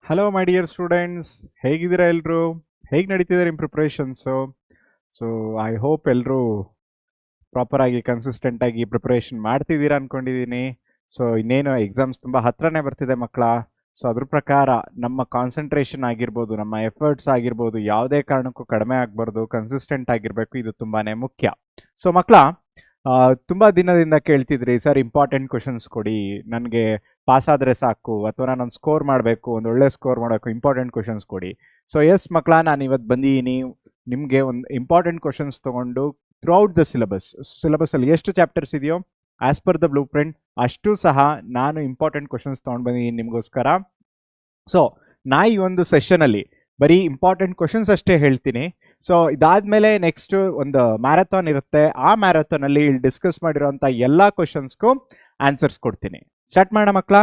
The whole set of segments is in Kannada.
ಹಲೋ ಮೈ ಡಿಯರ್ ಸ್ಟೂಡೆಂಟ್ಸ್, ಹೇಗಿದ್ದೀರಾ ಎಲ್ಲರೂ? ಹೇಗೆ ನಡೀತಿದ್ದಾರೆ ನಿಮ್ಮ ಪ್ರಿಪ್ರೇಷನ್ಸು? ಸೊ ಐ ಹೋಪ್ ಎಲ್ಲರೂ ಪ್ರಾಪರಾಗಿ ಕನ್ಸಿಸ್ಟೆಂಟಾಗಿ ಪ್ರಿಪ್ರೇಷನ್ ಮಾಡ್ತಿದ್ದೀರಾ ಅಂದ್ಕೊಂಡಿದ್ದೀನಿ. ಸೊ ಇನ್ನೇನು ಎಕ್ಸಾಮ್ಸ್ ತುಂಬ ಹತ್ರನೇ ಬರ್ತಿದೆ ಮಕ್ಕಳ. ಸೊ ಅದ್ರ ಪ್ರಕಾರ ನಮ್ಮ ಕಾನ್ಸಂಟ್ರೇಷನ್ ಆಗಿರ್ಬೋದು, ನಮ್ಮ ಎಫರ್ಟ್ಸ್ ಆಗಿರ್ಬೋದು, ಯಾವುದೇ ಕಾರಣಕ್ಕೂ ಕಡಿಮೆ ಆಗಬಾರ್ದು, ಕನ್ಸಿಸ್ಟೆಂಟ್ ಆಗಿರಬೇಕು. ಇದು ತುಂಬಾ ಮುಖ್ಯ. ಸೊ ಮಕ್ಕಳ, ತುಂಬ ದಿನದಿಂದ ಕೇಳ್ತಿದ್ರಿ, ಸರ್ ಇಂಪಾರ್ಟೆಂಟ್ ಕ್ವಶನ್ಸ್ ಕೊಡಿ, ನನಗೆ ಪಾಸ್ ಆದರೆ ಸಾಕು, ಅಥವಾ ನಾನೊಂದು ಸ್ಕೋರ್ ಮಾಡಬೇಕು, ಒಂದು ಒಳ್ಳೆ ಸ್ಕೋರ್ ಮಾಡಬೇಕು, ಇಂಪಾರ್ಟೆಂಟ್ ಕ್ವಶನ್ಸ್ ಕೊಡಿ. ಸೊ ಎಸ್ ಮಕ್ಕಳ, ನಾನು ಇವತ್ತು ಬಂದಿದ್ದೀನಿ ನಿಮಗೆ ಒಂದು ಇಂಪಾರ್ಟೆಂಟ್ ಕ್ವಶನ್ಸ್ ತೊಗೊಂಡು ಥ್ರೂಔಟ್ ದ ಸಿಲೆಬಸ್ಸಲ್ಲಿ ಎಷ್ಟು ಚಾಪ್ಟರ್ಸ್ ಇದೆಯೋ as per the blue print ಅಷ್ಟು ಸಹ ನಾನು ಇಂಪಾರ್ಟೆಂಟ್ ಕ್ವಶನ್ಸ್ ತೊಗೊಂಡು ಬಂದಿದ್ದೀನಿ ನಿಮಗೋಸ್ಕರ. ಸೊ ನಾ ಈ ಒಂದು ಸೆಷನಲ್ಲಿ ಬರೀ ಇಂಪಾರ್ಟೆಂಟ್ ಕ್ವಶನ್ಸ್ ಅಷ್ಟೇ ಹೇಳ್ತೀನಿ. ಸೊ ಇದಾದಮೇಲೆ ನೆಕ್ಸ್ಟ್ ಒಂದು ಮ್ಯಾರಥಾನ್ ಇರುತ್ತೆ. ಆ ಮ್ಯಾರಥಾನಲ್ಲಿ ಇಲ್ಲಿ ಡಿಸ್ಕಸ್ ಮಾಡಿರೋಂಥ ಎಲ್ಲ ಕ್ವಶನ್ಸ್ಗೂ ಆನ್ಸರ್ಸ್ ಕೊಡ್ತೀನಿ. ಸ್ಟಾರ್ಟ್ ಮಾಡೋಣ ಮಕ್ಕಳ.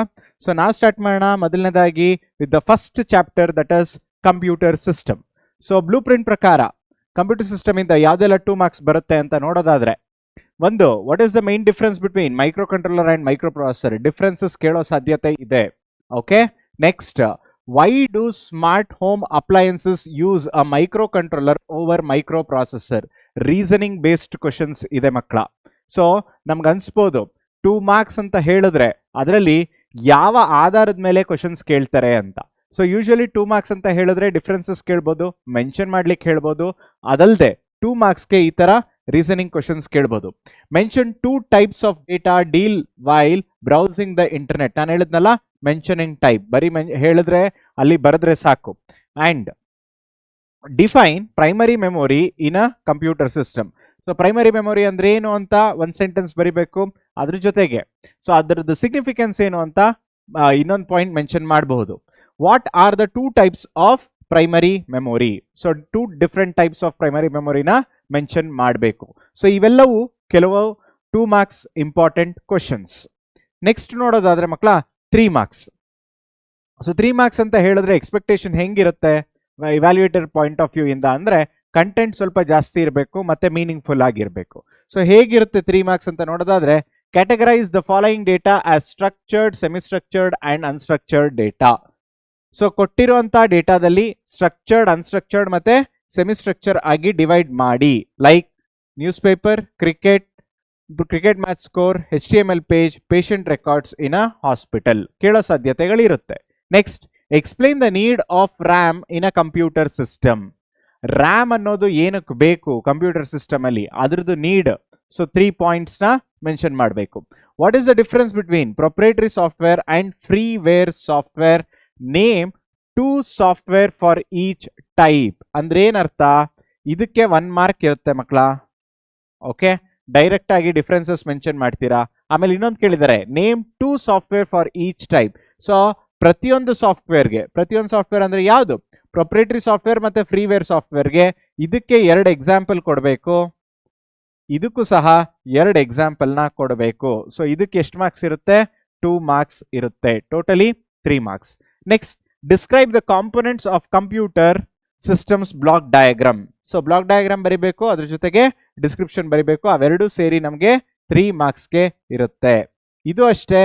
ಸೊ ನಾವು ಸ್ಟಾರ್ಟ್ ಮಾಡೋಣ ಮೊದಲನೇದಾಗಿ with the first chapter, that is computer system. So blue print ಪ್ರಕಾರ ಕಂಪ್ಯೂಟರ್ ಸಿಸ್ಟಮ್ ಇಂದ ಯಾವುದೆಲ್ಲ 2 ಮಾರ್ಕ್ಸ್ ಬರುತ್ತೆ ಅಂತ ನೋಡೋದಾದ್ರೆ, ಒಂದು, what is the main difference between micro controller and micro processor? Differences ಕೇಳೋ ಸಾಧ್ಯತೆ ಇದೆ. Okay, next, why do smart home appliances use a microcontroller over microprocessor? Reasoning based questions ಇದೆ ಮಕ್ಕಳ. ಸೊ ನಮ್ಗೆ ಅನ್ಸ್ಬೋದು 2 ಮಾರ್ಕ್ಸ್ ಅಂತ ಹೇಳಿದ್ರೆ ಅದರಲ್ಲಿ ಯಾವ ಆಧಾರದ ಮೇಲೆ ಕ್ವಶನ್ಸ್ ಕೇಳ್ತಾರೆ ಅಂತ. ಸೊ ಯೂಶಲಿ 2 ಮಾರ್ಕ್ಸ್ ಅಂತ ಹೇಳಿದ್ರೆ ಡಿಫ್ರೆನ್ಸಸ್ ಕೇಳ್ಬೋದು, ಮೆನ್ಷನ್ ಮಾಡ್ಲಿಕ್ಕೆ ಹೇಳ್ಬೋದು. ಅದಲ್ಲದೆ 2 ಮಾರ್ಕ್ಸ್ಗೆ ಈ ತರ ರೀಸನಿಂಗ್ ಕ್ವಶನ್ಸ್ ಕೇಳ್ಬೋದು. Mention 2 types of data deal while browsing the internet. ನಾನು ಹೇಳಿದ್ನಲ್ಲ, ಮೆನ್ಷನಿಂಗ್ ಟೈಪ್ ಬರೀ ಹೇಳಿದ್ರೆ ಅಲ್ಲಿ ಬರೆದ್ರೆ ಸಾಕು. And define primary memory in a computer system. So primary memory ಅಂದ್ರೆ ಏನು ಅಂತ ಒಂದು ಸೆಂಟೆನ್ಸ್ ಬರಿಬೇಕು. ಅದ್ರ ಜೊತೆಗೆ ಸೊ ಅದರದ್ದು ಸಿಗ್ನಿಫಿಕೆನ್ಸ್ ಏನು ಅಂತ ಇನ್ನೊಂದು ಪಾಯಿಂಟ್ ಮೆನ್ಷನ್ ಮಾಡಬಹುದು. What are the 2 types of primary memory? So 2 different types of primary ಮೆಮೊರಿನ ಮೆನ್ಷನ್ ಮಾಡಬೇಕು. ಸೊ ಇವೆಲ್ಲವೂ ಕೆಲವು 2 ಮಾರ್ಕ್ಸ್ ಇಂಪಾರ್ಟೆಂಟ್ ಕ್ವಶನ್ಸ್. ನೆಕ್ಸ್ಟ್ ನೋಡೋದಾದ್ರೆ ಮಕ್ಕಳ 3 ಮಾರ್ಕ್ಸ್. ಸೊ 3 ಮಾರ್ಕ್ಸ್ ಅಂತ ಹೇಳಿದ್ರೆ ಎಕ್ಸ್ಪೆಕ್ಟೇಷನ್ ಹೆಂಗಿರುತ್ತೆ ಇವ್ಯಾಲ್ಯೂಯೇಟರ್ ಪಾಯಿಂಟ್ ಆಫ್ ವ್ಯೂ ಇಂದ ಅಂದ್ರೆ ಕಂಟೆಂಟ್ ಸ್ವಲ್ಪ ಜಾಸ್ತಿ ಇರಬೇಕು ಮತ್ತೆ ಮೀನಿಂಗ್ಫುಲ್ ಆಗಿರಬೇಕು. ಸೊ ಹೇಗಿರುತ್ತೆ 3 ಮಾರ್ಕ್ಸ್ ಅಂತ ನೋಡೋದಾದ್ರೆ, categorize the following data as structured, semi structured and unstructured data. So ಕೊಟ್ಟಿರುವಂತ ಡೇಟಾದಲ್ಲಿ ಸ್ಟ್ರಕ್ಚರ್ಡ್, ಅನ್ಸ್ಟ್ರಕ್ಚರ್ಡ್ ಮತ್ತೆ ಸೆಮಿ ಸ್ಟ್ರಕ್ಚರ್ ಆಗಿ ಡಿವೈಡ್ ಮಾಡಿ. Like newspaper, cricket match score, HTML page, patient records in a hospital ಕೇಳೋ ಸಾಧ್ಯತೆಗಳಿರುತ್ತೆ. Next, explain the need of RAM in a computer system. RAM ಅನ್ನೋದು ಏನಕ್ಕೆ ಬೇಕು ಕಂಪ್ಯೂಟರ್ ಸಿಸ್ಟಮ್ ಅಲ್ಲಿ, ಅದ್ರದ್ದು ನೀಡ್. ಸೊ 3 ಪಾಯಿಂಟ್ಸ್ ನ ಮೆನ್ಷನ್ ಮಾಡಬೇಕು. What is the difference between proprietary software and freeware software? Name 2 software for each type. ಅಂದ್ರೆ ಏನರ್ಥ? ಇದಕ್ಕೆ 1 ಮಾರ್ಕ್ ಇರುತ್ತೆ ಮಕ್ಕಳ. ಓಕೆ, ಡೈರೆಕ್ಟ್ ಆಗಿ ಡಿಫ್ರೆನ್ಸಸ್ ಮೆನ್ಷನ್ ಮಾಡ್ತೀರಾ. ಆಮೇಲೆ ಇನ್ನೊಂದು ಕೇಳಿದ್ದಾರೆ, name 2 software for each type. So ಪ್ರತಿಯೊಂದು ಸಾಫ್ಟ್ವೇರ್ ಅಂದ್ರೆ ಯಾವುದು? ಪ್ರೊಪ್ರೈಟರಿ ಸಾಫ್ಟ್ವೇರ್ ಮತ್ತೆ ಫ್ರೀವೇರ್ ಸಾಫ್ಟ್ವೇರ್ಗೆ ಇದಕ್ಕೆ 2 ಎಕ್ಸಾಂಪಲ್ ಕೊಡಬೇಕು, ಇದಕ್ಕೂ ಸಹ 2 ಎಕ್ಸಾಂಪಲ್ ನ ಕೊಡಬೇಕು. ಸೊ ಇದಕ್ಕೆ ಎಷ್ಟು ಮಾರ್ಕ್ಸ್ ಇರುತ್ತೆ? 2 ಮಾರ್ಕ್ಸ್ ಇರುತ್ತೆ. Totally 3 marks. Next, describe the components of computer systems block diagram. So block diagram ಬರಿಬೇಕು, ಅದ್ರ ಜೊತೆಗೆ ಡಿಸ್ಕ್ರಿಪ್ಷನ್ ಬರಿಬೇಕು. ಅವೆರಡು ಸೇರಿ ನಮಗೆ 3 ಮಾರ್ಕ್ಸ್ಗೆ ಇರುತ್ತೆ. ಇದು ಅಷ್ಟೇ.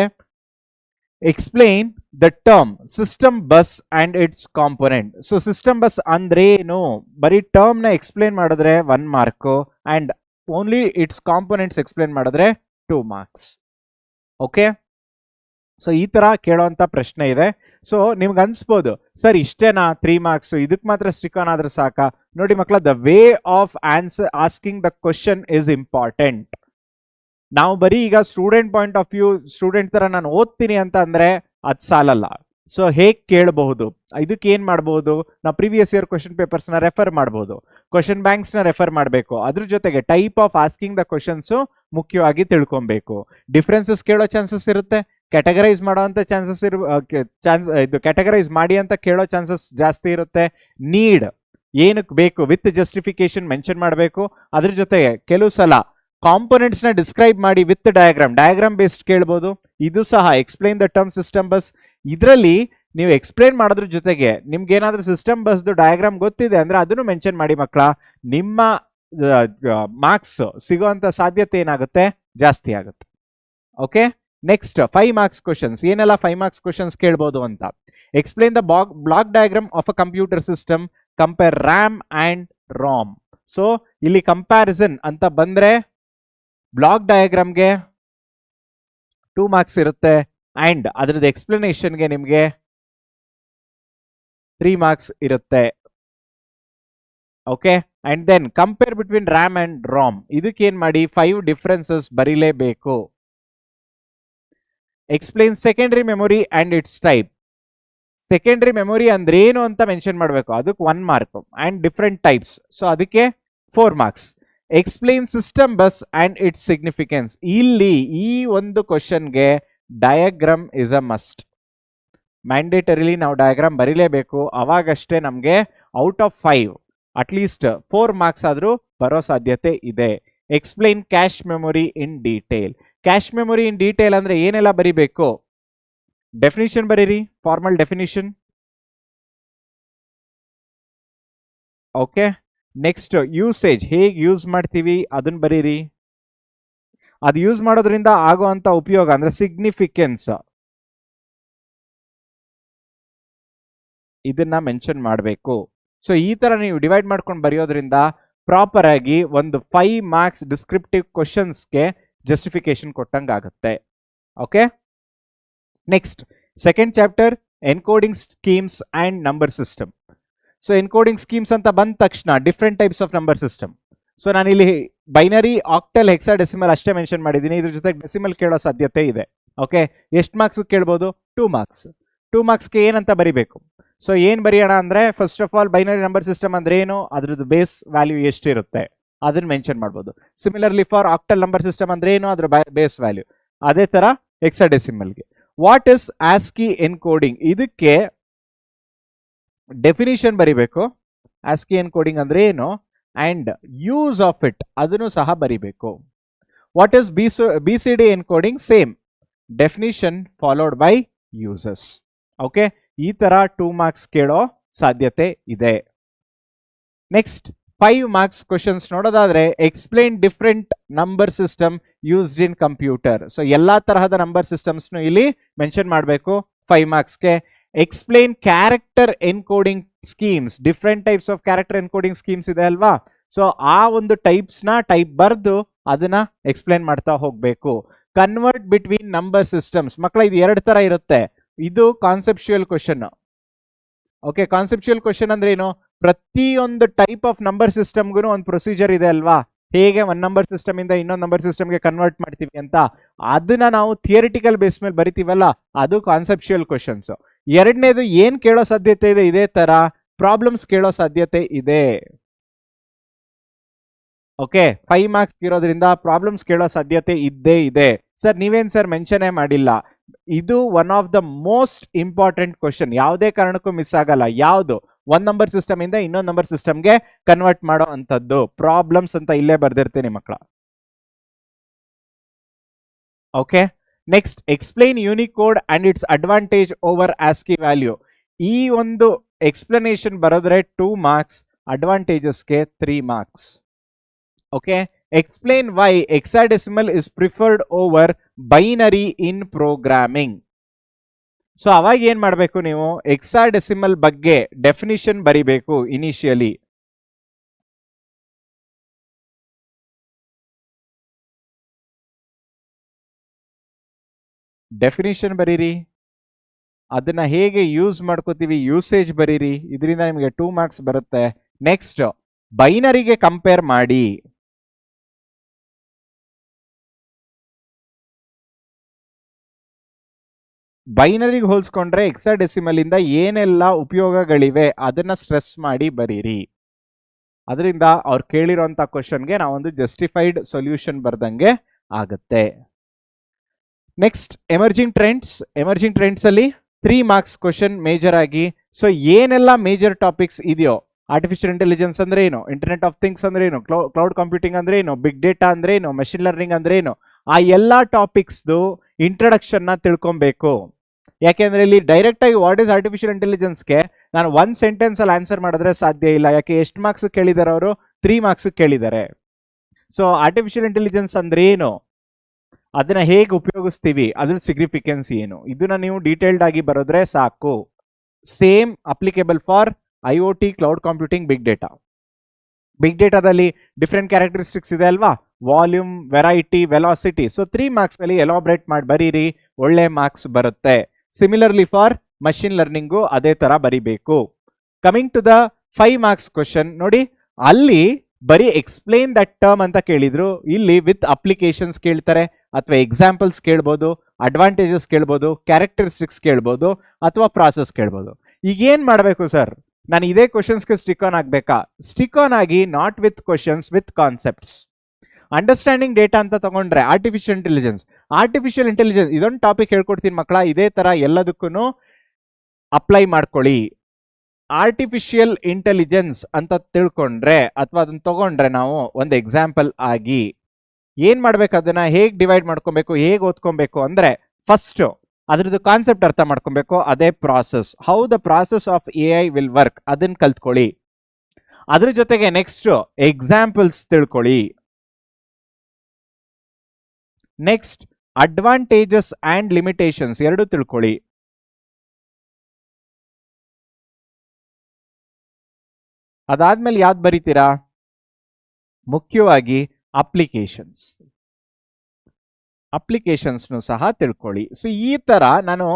Explain the term system bus and it's component. So system bus ಅಂದ್ರೇನು? ಬರೀ ಟರ್ಮ್ ನ ಎಕ್ಸ್ಪ್ಲೈನ್ ಮಾಡಿದ್ರೆ 1 mark and only it's components explain ಮಾಡಿದ್ರೆ 2 ಮಾರ್ಕ್ಸ್. ಓಕೆ, ಸೊ ಈ ತರ ಕೇಳೋಂತ ಪ್ರಶ್ನೆ ಇದೆ. ಸೊ ನಿಮ್ಗೆ ಅನ್ಸ್ಬೋದು, ಸರ್ ಇಷ್ಟೇನಾ 3 ಮಾರ್ಕ್ಸ್, ಇದಕ್ಕೆ ಮಾತ್ರ ಸ್ಟಿಕ್ ಆನ್ ಆದ್ರೆ ಸಾಕಾ? ನೋಡಿ ಮಕ್ಕಳ, the way of answer asking the question is important. ನಾವು ಬರೀ ಈಗ student point of view, student ತರ ನಾನು ಓದ್ತೀನಿ ಅಂತ ಅಂದ್ರೆ ಅದು ಸಾಲಲ್ಲ. ಸೊ ಹೇಗೆ ಕೇಳಬಹುದು, ಇದಕ್ಕೆ ಏನ್ ಮಾಡಬಹುದು? ನಾವು ಪ್ರೀವಿಯಸ್ ಇಯರ್ ಕ್ವಶನ್ ಪೇಪರ್ಸ್ ನ ರೆಫರ್ ಮಾಡಬಹುದು, ಕ್ವಶನ್ ಬ್ಯಾಂಕ್ಸ್ ನ ರೆಫರ್ ಮಾಡಬೇಕು. ಅದ್ರ ಜೊತೆಗೆ type of asking the questions ಮುಖ್ಯವಾಗಿ ತಿಳ್ಕೊಬೇಕು. ಡಿಫ್ರೆನ್ಸಸ್ ಕೇಳೋ ಚಾನ್ಸಸ್ ಇರುತ್ತೆ, ಕ್ಯಾಟಗರೈಸ್ ಮಾಡೋಂಥ ಚಾನ್ಸಸ್ ಇದು ಕ್ಯಾಟಗರೈಸ್ ಮಾಡಿ ಅಂತ ಕೇಳೋ ಚಾನ್ಸಸ್ ಜಾಸ್ತಿ ಇರುತ್ತೆ. ನೀಡ್ ಏನಕ್ಕೆ ಬೇಕು ವಿತ್ ಜಸ್ಟಿಫಿಕೇಶನ್ ಮೆನ್ಷನ್ ಮಾಡಬೇಕು. ಅದ್ರ ಜೊತೆಗೆ ಕೆಲವು ಸಲ ಕಾಂಪೊನೆಂಟ್ಸ್ ನ ಡಿಸ್ಕ್ರೈಬ್ ಮಾಡಿ ವಿತ್ ಡಯಾಗ್ರಾಮ್ ಬೇಸ್ಡ್ ಕೇಳ್ಬೋದು. ಇದು ಸಹ explain the term system bus. ಇದರಲ್ಲಿ ನೀವು ಎಕ್ಸ್ಪ್ಲೈನ್ ಮಾಡೋದ್ರ ಜೊತೆಗೆ ನಿಮ್ಗೆ ಏನಾದ್ರೂ ಸಿಸ್ಟಮ್ ಬಸ್ದು ಡಯಾಗ್ರಾಮ್ ಗೊತ್ತಿದೆ ಅಂದ್ರೆ ಅದನ್ನು ಮೆನ್ಷನ್ ಮಾಡಿ ಮಕ್ಕಳ. ನಿಮ್ಮ ಮಾರ್ಕ್ಸ್ ಸಿಗುವಂತ ಸಾಧ್ಯತೆ ಏನಾಗುತ್ತೆ? ಜಾಸ್ತಿ ಆಗುತ್ತೆ. Okay, next 5 marks questions. ಏನೆಲ್ಲ 5 ಮಾರ್ಕ್ಸ್ ಕ್ವಶನ್ಸ್ ಕೇಳ್ಬೋದು ಅಂತ. Explain the block diagram of a computer system, compare RAM and ROM. So ಇಲ್ಲಿ ಕಂಪ್ಯಾರಿಸನ್ ಅಂತ ಬಂದ್ರೆ ಬ್ಲಾಕ್ ಡಯಾಗ್ರಾಮ್ಗೆ 2 ಮಾರ್ಕ್ಸ್ ಇರುತ್ತೆ ಅಂಡ್ ಅದರದ್ದು ಎಕ್ಸ್ಪ್ಲನೇಷನ್ಗೆ ನಿಮಗೆ 3 ಮಾರ್ಕ್ಸ್ ಇರುತ್ತೆ. Okay, and then compare between RAM and ROM, ಇದಕ್ಕೆ ಏನ್ ಮಾಡಿ 5 ಡಿಫರೆನ್ಸಸ್ ಬರೀಲೇಬೇಕು. Explain secondary memory and its type. Secondary memory ಅಂದ್ರೆ ಏನು ಅಂತ ಮೆನ್ಷನ್ ಮಾಡಬೇಕು, ಅದಕ್ಕೆ 1 mark and different types, so ಅದಕ್ಕೆ 4 marks. Explain system bus and its significance. ಇಲ್ಲಿ ಈ ಒಂದು ಕ್ವಶನ್ಗೆ diagram is a must. Mandatorily ನಾವು ಡಯಾಗ್ರಾಮ್ ಬರೀಲೇಬೇಕು, ಅವಾಗಷ್ಟೇ ನಮಗೆ ಔಟ್ ಆಫ್ 5 ಅಟ್ಲೀಸ್ಟ್ 4 ಮಾರ್ಕ್ಸ್ ಆದರೂ ಬರೋ ಸಾಧ್ಯತೆ ಇದೆ. Explain cache memory in detail. Cache memory in detail ಅಂದ್ರೆ ಏನೆಲ್ಲ ಬರೀಬೇಕು? ಡೆಫಿನಿಷನ್ ಬರೀರಿ, formal definition. Okay, next usage, ಹೇಗೆ ಯೂಸ್ ಮಾಡ್ತೀವಿ ಅದನ್ನ ಬರೀರಿ. ಅದು ಯೂಸ್ ಮಾಡೋದ್ರಿಂದ ಆಗುವಂತ ಉಪಯೋಗ ಅಂದ್ರೆ ಸಿಗ್ನಿಫಿಕೆನ್ಸ್, ಇದನ್ನ ಮೆನ್ಷನ್ ಮಾಡಬೇಕು. ಸೊ ಈ ತರ ನೀವು ಡಿವೈಡ್ ಮಾಡ್ಕೊಂಡು ಬರೆಯೋದ್ರಿಂದ ಪ್ರಾಪರ್ ಆಗಿ ಒಂದು 5 ಮಾರ್ಕ್ಸ್ ಡಿಸ್ಕ್ರಿಪ್ಟಿವ್ ಕ್ವಶನ್ಸ್ಗೆ ಜಸ್ಟಿಫಿಕೇಶನ್ ಕೊಟ್ಟಂಗೆ ಆಗುತ್ತೆ. Okay, next second chapter encoding schemes and number system. So encoding schemes ಅಂತ ಬಂದ ತಕ್ಷಣ different types of number system. So ನಾನಿಲ್ಲಿ ಬೈನರಿ, ಆಕ್ಟಲ್, ಹೆಕ್ಸಾಡೆಸಿಮಲ್ ಅಷ್ಟೇ ಮೆನ್ಷನ್ ಮಾಡಿದ್ದೀನಿ. ಇದ್ರ ಜೊತೆಗೆ ಡೆಸಿಮಲ್ ಕೇಳೋ ಸಾಧ್ಯತೆ ಇದೆ. ಓಕೆ, ಎಷ್ಟು ಮಾರ್ಕ್ಸ್ ಕೇಳ್ಬೋದು? 2 ಮಾರ್ಕ್ಸ್. 2 ಮಾರ್ಕ್ಸ್ಗೆ ಏನಂತ ಬರಿಬೇಕು? ಸೊ ಏನ್ ಬರೆಯೋಣ ಅಂದ್ರೆ, first of all binary number system ಅಂದ್ರೆ ಏನು, ಅದ್ರದ್ದು ಬೇಸ್ ವ್ಯಾಲ್ಯೂ ಎಷ್ಟಿರುತ್ತೆ ಅದನ್ನ ಮೆನ್ಷನ್ ಮಾಡ್ಬೋದು. Similarly for octal number system ಅಂದ್ರೆ ಏನು, ಅದ್ರ ಬೇಸ್ ವ್ಯಾಲ್ಯೂ. ಅದೇ ತರ ಹೆಕ್ಸಾಡೆಸಿಮಲ್ಗೆ ವಾಟ್ ಇಸ್ ಆಸ್ಕಿ ಎನ್ಕೋಡಿಂಗ್, ಇದಕ್ಕೆ ಡೆಫಿನಿಷನ್ ಬರಿಬೇಕು. ಆಸ್ಕಿ ಎನ್ಕೋಡಿಂಗ್ ಅಂದ್ರೆ ಏನು ಅಂಡ್ ಯೂಸ್ ಆಫ್ ಇಟ್ ಅದನ್ನು ಸಹ ಬರಿಬೇಕು. What is BCD encoding, same definition followed by uses. Okay, ಈ ತರ 2 ಮಾರ್ಕ್ಸ್ ಕೇಳೋ ಸಾಧ್ಯತೆ ಇದೆ. ನೆಕ್ಸ್ಟ್ 5 ಮಾರ್ಕ್ಸ್ ಕ್ವಶನ್ಸ್ ನೋಡೋದಾದ್ರೆ, explain different number system used in computer. So ಎಲ್ಲಾ ತರಹದ ನಂಬರ್ ಸಿಸ್ಟಮ್ಸ್ ಇಲ್ಲಿ ಮೆನ್ಷನ್ ಮಾಡಬೇಕು 5 ಮಾರ್ಕ್ಸ್ಗೆ. Explain character encoding schemes, different types of character encoding schemes ಇದೆ ಅಲ್ವಾ. ಸೊ ಆ ಒಂದು ಟೈಪ್ ಬರ್ದು ಅದನ್ನ ಎಕ್ಸ್ಪ್ಲೇನ್ ಮಾಡ್ತಾ ಹೋಗ್ಬೇಕು. ಕನ್ವರ್ಟ್ ಬಿಟ್ವೀನ್ ನಂಬರ್ ಸಿಸ್ಟಮ್ಸ್, ಮಕ್ಕಳ ಇದು 2 ತರ ಇರುತ್ತೆ. ಇದು conceptual question. Okay, conceptual question ಅಂದ್ರೆ ಏನು, ಪ್ರತಿಯೊಂದು ಟೈಪ್ ಆಫ್ ನಂಬರ್ ಸಿಸ್ಟಮ್ಗೂ ಒಂದು ಪ್ರೊಸೀಜರ್ ಇದೆ ಅಲ್ವಾ, ಹೇಗೆ ಒಂದು ನಂಬರ್ ಸಿಸ್ಟಮ್ ಇಂದ ಇನ್ನೊಂದು ನಂಬರ್ ಸಿಸ್ಟಮ್ಗೆ ಕನ್ವರ್ಟ್ ಮಾಡ್ತೀವಿ ಅಂತ, ಅದನ್ನ ನಾವು ಥಿಯರಿಟಿಕಲ್ ಬೇಸ್ ಮೇಲೆ ಬರಿತೀವಲ್ಲ, ಅದು ಕಾನ್ಸೆಪ್ಚುಯಲ್ ಕ್ವಶನ್ಸ್. ಎರಡನೇದು ಏನ್ ಕೇಳೋ ಸಾಧ್ಯತೆ ಇದೆ, ಇದೇ ತರ ಪ್ರಾಬ್ಲಮ್ಸ್ ಕೇಳೋ ಸಾಧ್ಯತೆ ಇದೆ. ಓಕೆ, 5 ಮಾರ್ಕ್ಸ್ ಇರೋದ್ರಿಂದ ಪ್ರಾಬ್ಲಮ್ಸ್ ಕೇಳೋ ಸಾಧ್ಯತೆ ಇದ್ದೇ ಇದೆ. ಸರ್ ನೀವೇನ್ ಸರ್ ಮೆನ್ಷನ್ ಮಾಡಿಲ್ಲ, ಇದು one of the most important question, ಯಾವುದೇ ಕಾರಣಕ್ಕೂ ಮಿಸ್ ಆಗಲ್ಲ. ಯಾವುದು? ಒಂದ್ ನಂಬರ್ ಸಿಸ್ಟಮ್ ಇಂದ ಇನ್ನೊಂದು ನಂಬರ್ ಸಿಸ್ಟಮ್ಗೆ ಕನ್ವರ್ಟ್ ಮಾಡೋ ಅಂತದ್ದು ಪ್ರಾಬ್ಲಮ್ಸ್ ಅಂತ ಇಲ್ಲೇ ಬರ್ದಿರ್ತೀನಿ ಮಕ್ಕಳ. Okay, next explain Unicode and its advantage over ASCII value. ಈ ಒಂದು ಎಕ್ಸ್ಪ್ಲನೇಷನ್ ಬರೋದ್ರೆ 2 ಮಾರ್ಕ್ಸ್, ಅಡ್ವಾಂಟೇಜಸ್ಗೆ 3 marks. Okay, explain why hexadecimal is preferred over binary in programming. So ಅವಾಗ ಏನ್ ಮಾಡಬೇಕು ನೀವು, ಹೆಕ್ಸಾಡೆಸಿಮಲ್ ಬಗ್ಗೆ ಡೆಫಿನಿಷನ್ ಬರಿಬೇಕು ಇನಿಷಿಯಲಿ. ಡೆಫಿನಿಷನ್ ಬರೀರಿ, ಅದನ್ನ ಹೇಗೆ ಯೂಸ್ ಮಾಡ್ಕೋತೀವಿ ಯೂಸೇಜ್ ಬರೀರಿ, ಇದರಿಂದ ನಿಮಗೆ 2 ಮಾರ್ಕ್ಸ್ ಬರುತ್ತೆ. ನೆಕ್ಸ್ಟ್ ಬೈನರಿಗೆ ಕಂಪೇರ್ ಮಾಡಿ. ಬೈನರಿಗೆ ಹೋಲಿಸ್ಕೊಂಡ್ರೆ ಹೆಕ್ಸಾಡೆಸಿಮಲ್ ಇಂದ ಏನೆಲ್ಲ ಉಪಯೋಗಗಳಿವೆ ಅದನ್ನ ಸ್ಟ್ರೆಸ್ ಮಾಡಿ ಬರೀರಿ. ಅದರಿಂದ ಅವ್ರು ಕೇಳಿರೋಂಥ ಕ್ವಶನ್ಗೆ ನಾವೊಂದು ಜಸ್ಟಿಫೈಡ್ ಸೊಲ್ಯೂಷನ್ ಬರ್ದಂಗೆ ಆಗುತ್ತೆ. Next emerging trends. Emerging trends ಅಲ್ಲಿ 3 ಮಾರ್ಕ್ಸ್ ಕ್ವಶನ್ ಮೇಜರ್ ಆಗಿ. ಸೊ ಏನೆಲ್ಲ ಮೇಜರ್ ಟಾಪಿಕ್ಸ್ ಇದೆಯೋ, ಆರ್ಟಿಫಿಷಿಯಲ್ ಇಂಟೆಲಿಜೆನ್ಸ್ ಅಂದ್ರೆ ಏನು, ಇಂಟರ್ನೆಟ್ ಆಫ್ ಥಿಂಗ್ಸ್ ಅಂದ್ರೆ ಏನು, ಕ್ಲೌಡ್ ಕಂಪ್ಯೂಟಿಂಗ್ ಅಂದ್ರೆ ಏನು, ಬಿಗ್ ಡೇಟಾ ಅಂದ್ರೆ ಏನು, ಮೆಷಿನ್ ಲರ್ನಿಂಗ್ ಅಂದ್ರೆ ಏನು, ಆ ಎಲ್ಲಾ ಟಾಪಿಕ್ಸ್ದು ಇಂಟ್ರಡಕ್ಷನ್ ನ ತಿಳ್ಕೊಬೇಕು. ಯಾಕೆಂದ್ರೆ ಇಲ್ಲಿ ಡೈರೆಕ್ಟ್ ಆಗಿ ವಾಟ್ ಇಸ್ ಆರ್ಟಿಫಿಷಿಯಲ್ ಇಂಟೆಲಿಜೆನ್ಸ್ಗೆ ನಾನು 1 ಸೆಂಟೆನ್ಸ್ ಅಲ್ಲಿ ಆನ್ಸರ್ ಮಾಡಿದ್ರೆ ಸಾಧ್ಯ ಇಲ್ಲ. ಯಾಕೆ, ಎಷ್ಟು ಮಾರ್ಕ್ಸ್ ಕೇಳಿದಾರೆ ಅವರು? 3 ಮಾರ್ಕ್ಸ್ ಕೇಳಿದ್ದಾರೆ. ಸೊ ಆರ್ಟಿಫಿಷಿಯಲ್ ಇಂಟೆಲಿಜೆನ್ಸ್ ಅಂದ್ರೆ ಏನು, ಅದನ್ನ ಹೇಗೆ ಉಪಯೋಗಿಸ್ತೀವಿ, ಅದ್ರ ಸಿಗ್ನಿಫಿಕೆನ್ಸ್ ಏನು, ಇದನ್ನ ನೀವು ಡೀಟೇಲ್ಡ್ ಆಗಿ ಬರೋದ್ರೆ ಸಾಕು. Same applicable for IoT, cloud computing, big data. Big ಡೇಟಾದಲ್ಲಿ ಡಿಫ್ರೆಂಟ್ ಕ್ಯಾರೆಕ್ಟರಿಸ್ಟಿಕ್ಸ್ ಇದೆ ಅಲ್ವಾ, volume, variety, velocity. So 3 marks ಅಲ್ಲಿ ಎಲಾಬ್ರೇಟ್ ಮಾಡಿ ಬರೀರಿ, ಒಳ್ಳೆ ಮಾರ್ಕ್ಸ್ ಬರುತ್ತೆ. ಸಿಮಿಲರ್ಲಿ ಫಾರ್ ಮಷಿನ್ ಲರ್ನಿಂಗು ಅದೇ ತರ ಬರಿಬೇಕು. Coming to the 5 marks question ನೋಡಿ, ಅಲ್ಲಿ ಬರೀ ಎಕ್ಸ್ಪ್ಲೇನ್ ದಟ್ ಟರ್ಮ್ ಅಂತ ಕೇಳಿದ್ರು, ಇಲ್ಲಿ ವಿತ್ ಅಪ್ಲಿಕೇಶನ್ಸ್ ಕೇಳ್ತಾರೆ, ಅಥವಾ ಎಕ್ಸಾಂಪಲ್ಸ್ ಕೇಳ್ಬೋದು, ಅಡ್ವಾಂಟೇಜಸ್ ಕೇಳ್ಬೋದು, ಕ್ಯಾರೆಕ್ಟರಿಸ್ಟಿಕ್ಸ್ ಕೇಳ್ಬೋದು, ಅಥವಾ ಪ್ರಾಸೆಸ್ ಕೇಳ್ಬೋದು. ಈಗ ಏನ್ ಮಾಡಬೇಕು ಸರ್, ನಾನು ಇದೇ ಕ್ವಶನ್ಸ್ಗೆ ಸ್ಟಿಕ್ ಆನ್ ಆಗ್ಬೇಕಾ? ಸ್ಟಿಕ್ ಆನ್ ಆಗಿ not with questions, with concepts. Understanding data ಅಂತ ತಗೊಂಡ್ರೆ ಆರ್ಟಿಫಿಷಿಯಲ್ ಇಂಟೆಲಿಜೆನ್ಸ್ ಇದೊಂದು ಟಾಪಿಕ್ ಹೇಳ್ಕೊಡ್ತೀನಿ ಮಕ್ಕಳ, ಇದೇ ತರ ಎಲ್ಲದಕ್ಕೂ ಅಪ್ಲೈ ಮಾಡ್ಕೊಳ್ಳಿ. ಆರ್ಟಿಫಿಷಿಯಲ್ ಇಂಟೆಲಿಜೆನ್ಸ್ ಅಂತ ತಿಳ್ಕೊಂಡ್ರೆ ಅಥವಾ ಅದನ್ನ ತಗೊಂಡ್ರೆ ನಾವು ಒಂದು ಎಕ್ಸಾಂಪಲ್ ಆಗಿ ಏನ್ ಮಾಡ್ಬೇಕು, ಅದನ್ನ ಹೇಗ್ ಡಿವೈಡ್ ಮಾಡ್ಕೊಬೇಕು, ಹೇಗ್ ಓದ್ಕೊಬೇಕು ಅಂದ್ರೆ, ಫಸ್ಟ್ ಅದ್ರದ್ದು ಕಾನ್ಸೆಪ್ಟ್ ಅರ್ಥ ಮಾಡ್ಕೊಬೇಕು, ಅದೇ process. How the process of AI will work, ಅದನ್ನ ಕಲ್ತ್ಕೊಳ್ಳಿ. ಅದ್ರ ಜೊತೆಗೆ ನೆಕ್ಸ್ಟ್ ಎಕ್ಸಾಂಪಲ್ಸ್ ತಿಳ್ಕೊಳ್ಳಿ. ನೆಕ್ಸ್ಟ್ ಅಡ್ವಾಂಟೇಜಸ್ ಅಂಡ್ ಲಿಮಿಟೇಷನ್ಸ್ ಎರಡು ತಿಳ್ಕೊಳ್ಳಿ. ಅದಾದ್ಮೇಲೆ ಯಾವ್ದು ಬರೀತೀರಾ? ಮುಖ್ಯವಾಗಿ ಅಪ್ಲಿಕೇಶನ್ಸ್ನು ಸಹ ತಿಳ್ಕೊಳ್ಳಿ. ಸೊ ಈ ತರ ನಾನು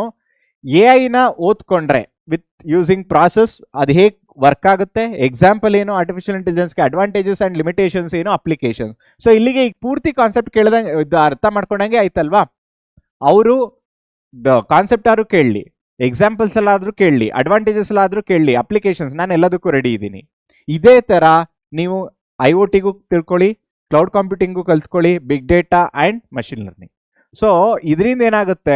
AI ನ ಓದ್ಕೊಂಡ್ರೆ ವಿತ್ ಯೂಸಿಂಗ್ ಪ್ರಾಸೆಸ್ ಅದು ಹೇಗೆ ವರ್ಕ್ ಆಗುತ್ತೆ, ಎಕ್ಸಾಂಪಲ್ ಏನು ಆರ್ಟಿಫಿಷಿಯಲ್ ಇಂಟೆಲಿಜೆನ್ಸ್ಗೆ, ಅಡ್ವಾಂಟೇಜಸ್ ಅಂಡ್ ಲಿಮಿಟೇಷನ್ಸ್ ಏನು, ಅಪ್ಲಿಕೇಶನ್. ಸೊ ಇಲ್ಲಿಗೆ ಈಗ ಪೂರ್ತಿ ಕಾನ್ಸೆಪ್ಟ್ ಕೇಳ್ದಂಗೆ ಅರ್ಥ ಮಾಡ್ಕೊಂಡಂಗೆ ಆಯ್ತಲ್ವಾ. ಅವರು ಕಾನ್ಸೆಪ್ಟ್ ಆದ್ರೂ ಕೇಳಲಿ, ಎಕ್ಸಾಂಪಲ್ಸ್ ಎಲ್ಲ ಆದ್ರೂ ಕೇಳಲಿ, ಅಡ್ವಾಂಟೇಜಸ್ ಎಲ್ಲ ಆದ್ರೂ ಕೇಳಲಿ, ಅಪ್ಲಿಕೇಶನ್ಸ್, ನಾನು ಎಲ್ಲದಕ್ಕೂ ರೆಡಿ ಇದ್ದೀನಿ. ಇದೇ ತರ ನೀವು IoTಗೂ ತಿಳ್ಕೊಳ್ಳಿ, ಕ್ಲೌಡ್ ಕಂಪ್ಯೂಟಿಂಗು ಕಲ್ತ್ಕೊಳ್ಳಿ, big data and machine learning. So ಇದರಿಂದ ಏನಾಗುತ್ತೆ,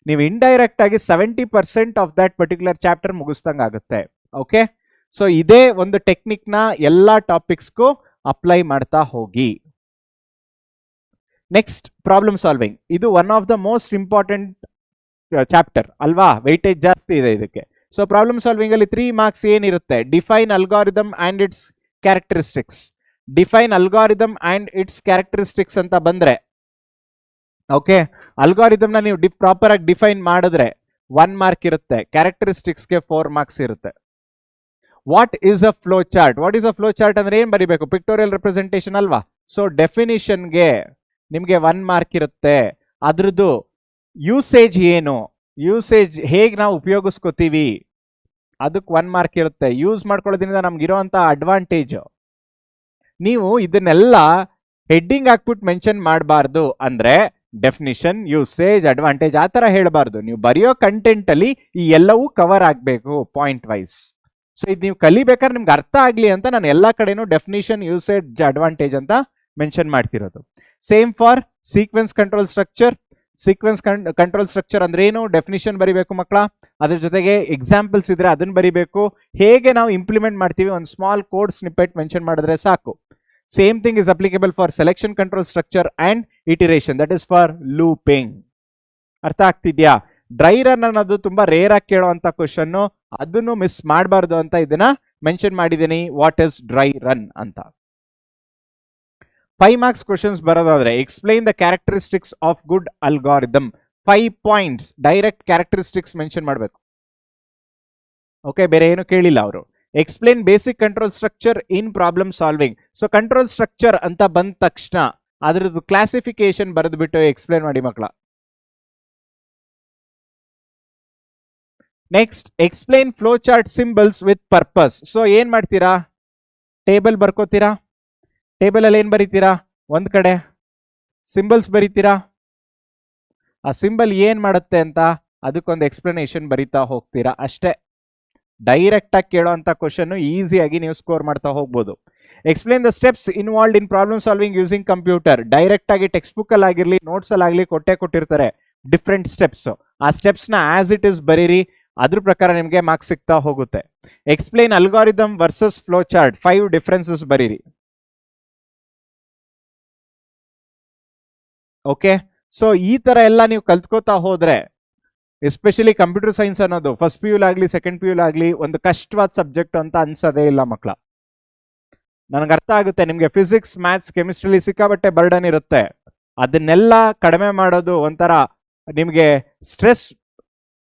ನೀವು ಇಂಡೈರೆಕ್ಟ್ ಆಗಿ 70% ಆಫ್ ದಟ್ ಪರ್ಟಿಕ್ಯುಲರ್ ಚಾಪ್ಟರ್ ಮುಗಿಸ್ದಂಗೆ ಆಗುತ್ತೆ. ಓಕೆ, ಸೊ ಇದೇ ಒಂದು ಟೆಕ್ನಿಕ್ ನ ಎಲ್ಲಾ ಟಾಪಿಕ್ಸ್ಗೂ ಅಪ್ಲೈ ಮಾಡ್ತಾ ಹೋಗಿ. Next problem solving. ಇದು one of the most important chapter ಅಲ್ವಾ, ವೆಯ್ಟೇಜ್ ಜಾಸ್ತಿ ಇದೆ ಇದಕ್ಕೆ. ಸೊ ಪ್ರಾಬ್ಲಮ್ ಸಾಲ್ವಿಂಗ್ ಅಲ್ಲಿ 3 ಮಾರ್ಕ್ಸ್ ಏನಿರುತ್ತೆ, define algorithm and it's characteristics. Define algorithm and it's characteristics ಅಂತ ಬಂದ್ರೆ, ಓಕೆ, ಅಲ್ಗಾರಿದಮ್ ನ ನೀವು ಪ್ರಾಪರ್ ಆಗಿ ಡಿಫೈನ್ ಮಾಡಿದ್ರೆ 1 ಮಾರ್ಕ್ ಇರುತ್ತೆ, ಕ್ಯಾರೆಕ್ಟರಿಸ್ಟಿಕ್ಸ್ಗೆ 4 ಮಾರ್ಕ್ಸ್ ಇರುತ್ತೆ. What is a flow chart? What is a flow chart ಅಂದ್ರೆ ಏನ್ ಬರಿಬೇಕು? ಪಿಕ್ಟೋರಿಯಲ್ ರೆಪ್ರೆಸೆಂಟೇಷನ್ ಅಲ್ವಾ. ಸೊ ಡೆಫಿನಿಷನ್ಗೆ ನಿಮ್ಗೆ 1 ಮಾರ್ಕ್ ಇರುತ್ತೆ. ಅದ್ರದ್ದು ಯೂಸೇಜ್ ಏನು, ಯೂಸೇಜ್ ಹೇಗೆ ನಾವು ಉಪಯೋಗಿಸ್ಕೋತೀವಿ, ಅದಕ್ಕೆ 1 ಮಾರ್ಕ್ ಇರುತ್ತೆ. ಯೂಸ್ ಮಾಡ್ಕೊಳ್ಳೋದ್ರಿಂದ ನಮ್ಗೆ ಇರೋಂಥ ಅಡ್ವಾಂಟೇಜ್. ನೀವು ಇದನ್ನೆಲ್ಲ ಹೆಡ್ಡಿಂಗ್ ಹಾಕ್ಬಿಟ್ಟು ಮೆನ್ಷನ್ ಮಾಡಬಾರ್ದು, ಅಂದ್ರೆ ಡೆಫಿನಿಷನ್, ಯೂಸೇಜ್, ಅಡ್ವಾಂಟೇಜ್ ಆ ತರ ಹೇಳಬಾರ್ದು. ನೀವು ಬರೆಯೋ ಕಂಟೆಂಟ್ ಅಲ್ಲಿ ಈ ಎಲ್ಲವೂ ಕವರ್ ಆಗಬೇಕು ಪಾಯಿಂಟ್ ವೈಸ್. ಸೊ ಇದು ನೀವು ಕಲಿಬೇಕಾದ್ರೆ ನಿಮ್ಗೆ ಅರ್ಥ ಆಗ್ಲಿ ಅಂತ ನಾನು ಎಲ್ಲಾ ಕಡೆನೂ ಡೆಫಿನಿಷನ್, ಯೂಸೇಜ್, ಅಡ್ವಾಂಟೇಜ್ ಅಂತ ಮೆನ್ಷನ್ ಮಾಡ್ತಿರೋದು. Same for sequence control structure. Sequence control structure ಅಂದ್ರೆ ಏನು, ಡೆಫಿನಿಷನ್ ಬರಿಬೇಕು ಮಕ್ಕಳ. ಅದ್ರ ಜೊತೆಗೆ ಎಕ್ಸಾಂಪಲ್ಸ್ ಇದ್ರೆ ಅದನ್ನ ಬರಿಬೇಕು. ಹೇಗೆ ನಾವು ಇಂಪ್ಲಿಮೆಂಟ್ ಮಾಡ್ತೀವಿ ಒಂದು ಸ್ಮಾಲ್ ಕೋಡ್ ಸ್ನಿಪ್ಪೆಟ್ ಮೆನ್ಷನ್ ಮಾಡಿದ್ರೆ ಸಾಕು. Same thing is applicable for selection control structure and iteration, that is for looping. ಅರ್ಥ ಆಗ್ತಿದ್ಯಾ? ಡ್ರೈ ರನ್ ಅನ್ನೋದು ತುಂಬಾ ರೇರ್ ಆಗಿ ಕೇಳುವಂತ ಕ್ವಶನ್, ಅದನ್ನು ಮಿಸ್ ಮಾಡಬಾರ್ದು ಅಂತ ಇದನ್ನ ಮೆನ್ಷನ್ ಮಾಡಿದ್ದೀನಿ. ವಾಟ್ ಇಸ್ ಡ್ರೈ ರನ್ ಅಂತ. 5 ಮಾರ್ಕ್ಸ್ ಕ್ವಶನ್ಸ್ ಬರೋದಾದ್ರೆ, explain the characteristics of good algorithm. 5 points direct characteristics mention ಮಾಡಬೇಕು. ಓಕೆ, ಬೇರೆ ಏನು ಕೇಳಿಲ್ಲ ಅವರು. Explain basic control structure in problem solving. So control structure ಅಂತ ಬಂದ ತಕ್ಷಣ ಅದರದ್ದು ಕ್ಲಾಸಿಫಿಕೇಶನ್ ಬರೆದ್ಬಿಟ್ಟು ಎಕ್ಸ್ಪ್ಲೇನ್ ಮಾಡಿ ಮಕ್ಕಳ. Next explain flow chart symbols with purpose. So ಏನ್ ಮಾಡ್ತೀರಾ, ಟೇಬಲ್ ಬರ್ಕೋತೀರಾ, ಟೇಬಲ್ ಅಲ್ಲಿ ಏನ್ ಬರೀತೀರಾ, ಒಂದ್ ಕಡೆ ಸಿಂಬಲ್ಸ್ ಬರೀತೀರಾ, ಆ ಸಿಂಬಲ್ ಏನ್ ಮಾಡುತ್ತೆ ಅಂತ ಅದಕ್ಕೊಂದು ಎಕ್ಸ್ಪ್ಲನೇಷನ್ ಬರೀತಾ ಹೋಗ್ತೀರಾ ಅಷ್ಟೇ. ಡೈರೆಕ್ಟ್ ಆಗಿ ಕೇಳೋ ಅಂತ ಕ್ವಶನ್ ಈಸಿಯಾಗಿ ನೀವು ಸ್ಕೋರ್ ಮಾಡ್ತಾ ಹೋಗ್ಬೋದು. Explain the steps involved in problem solving using computer. Direct ಆಗಿ ಟೆಕ್ಸ್ಟ್ ಬುಕ್ ಅಲ್ಲಿ ಆಗಿರ್ಲಿ, ನೋಟ್ಸ್ ಅಲ್ಲಿ ಆಗ್ಲಿ ಕೊಟ್ಟಿರ್ತಾರೆ ಡಿಫ್ರೆಂಟ್ ಸ್ಟೆಪ್ಸ್. ಆ ಸ್ಟೆಪ್ಸ್ ನ ಆಸ್ ಇಟ್ ಇಸ್ ಬರೀರಿ, ಅದ್ರ ಪ್ರಕಾರ ನಿಮ್ಗೆ ಮಾರ್ಕ್ಸ್ ಸಿಗ್ತಾ ಹೋಗುತ್ತೆ. Explain algorithm versus flow chart, 5 differences ಬರೀರಿ. ಓಕೆ, ಸೊ ಈ ತರ ಎಲ್ಲ ನೀವು ಕಲ್ತ್ಕೋತಾ ಹೋದ್ರೆ, ಎಸ್ಪೆಷಲಿ ಕಂಪ್ಯೂಟರ್ ಸೈನ್ಸ್ ಅನ್ನೋದು ಫಸ್ಟ್ PU ಆಗಲಿ ಸೆಕೆಂಡ್ PU ಆಗಲಿ ಒಂದು ಕಷ್ಟವಾದ ಸಬ್ಜೆಕ್ಟ್ ಅಂತ ಅನ್ಸೋದೇ ಇಲ್ಲ ಮಕ್ಕಳ. ನನಗೆ ಅರ್ಥ ಆಗುತ್ತೆ, ನಿಮ್ಗೆ ಫಿಸಿಕ್ಸ್, ಮ್ಯಾಥ್ಸ್, ಕೆಮಿಸ್ಟ್ರಿಲಿ ಸಿಕ್ಕಾಬಟ್ಟೆ ಬರ್ಡನ್ ಇರುತ್ತೆ. ಅದನ್ನೆಲ್ಲ ಕಡಿಮೆ ಮಾಡೋದು ಒಂಥರ ನಿಮ್ಗೆ ಸ್ಟ್ರೆಸ್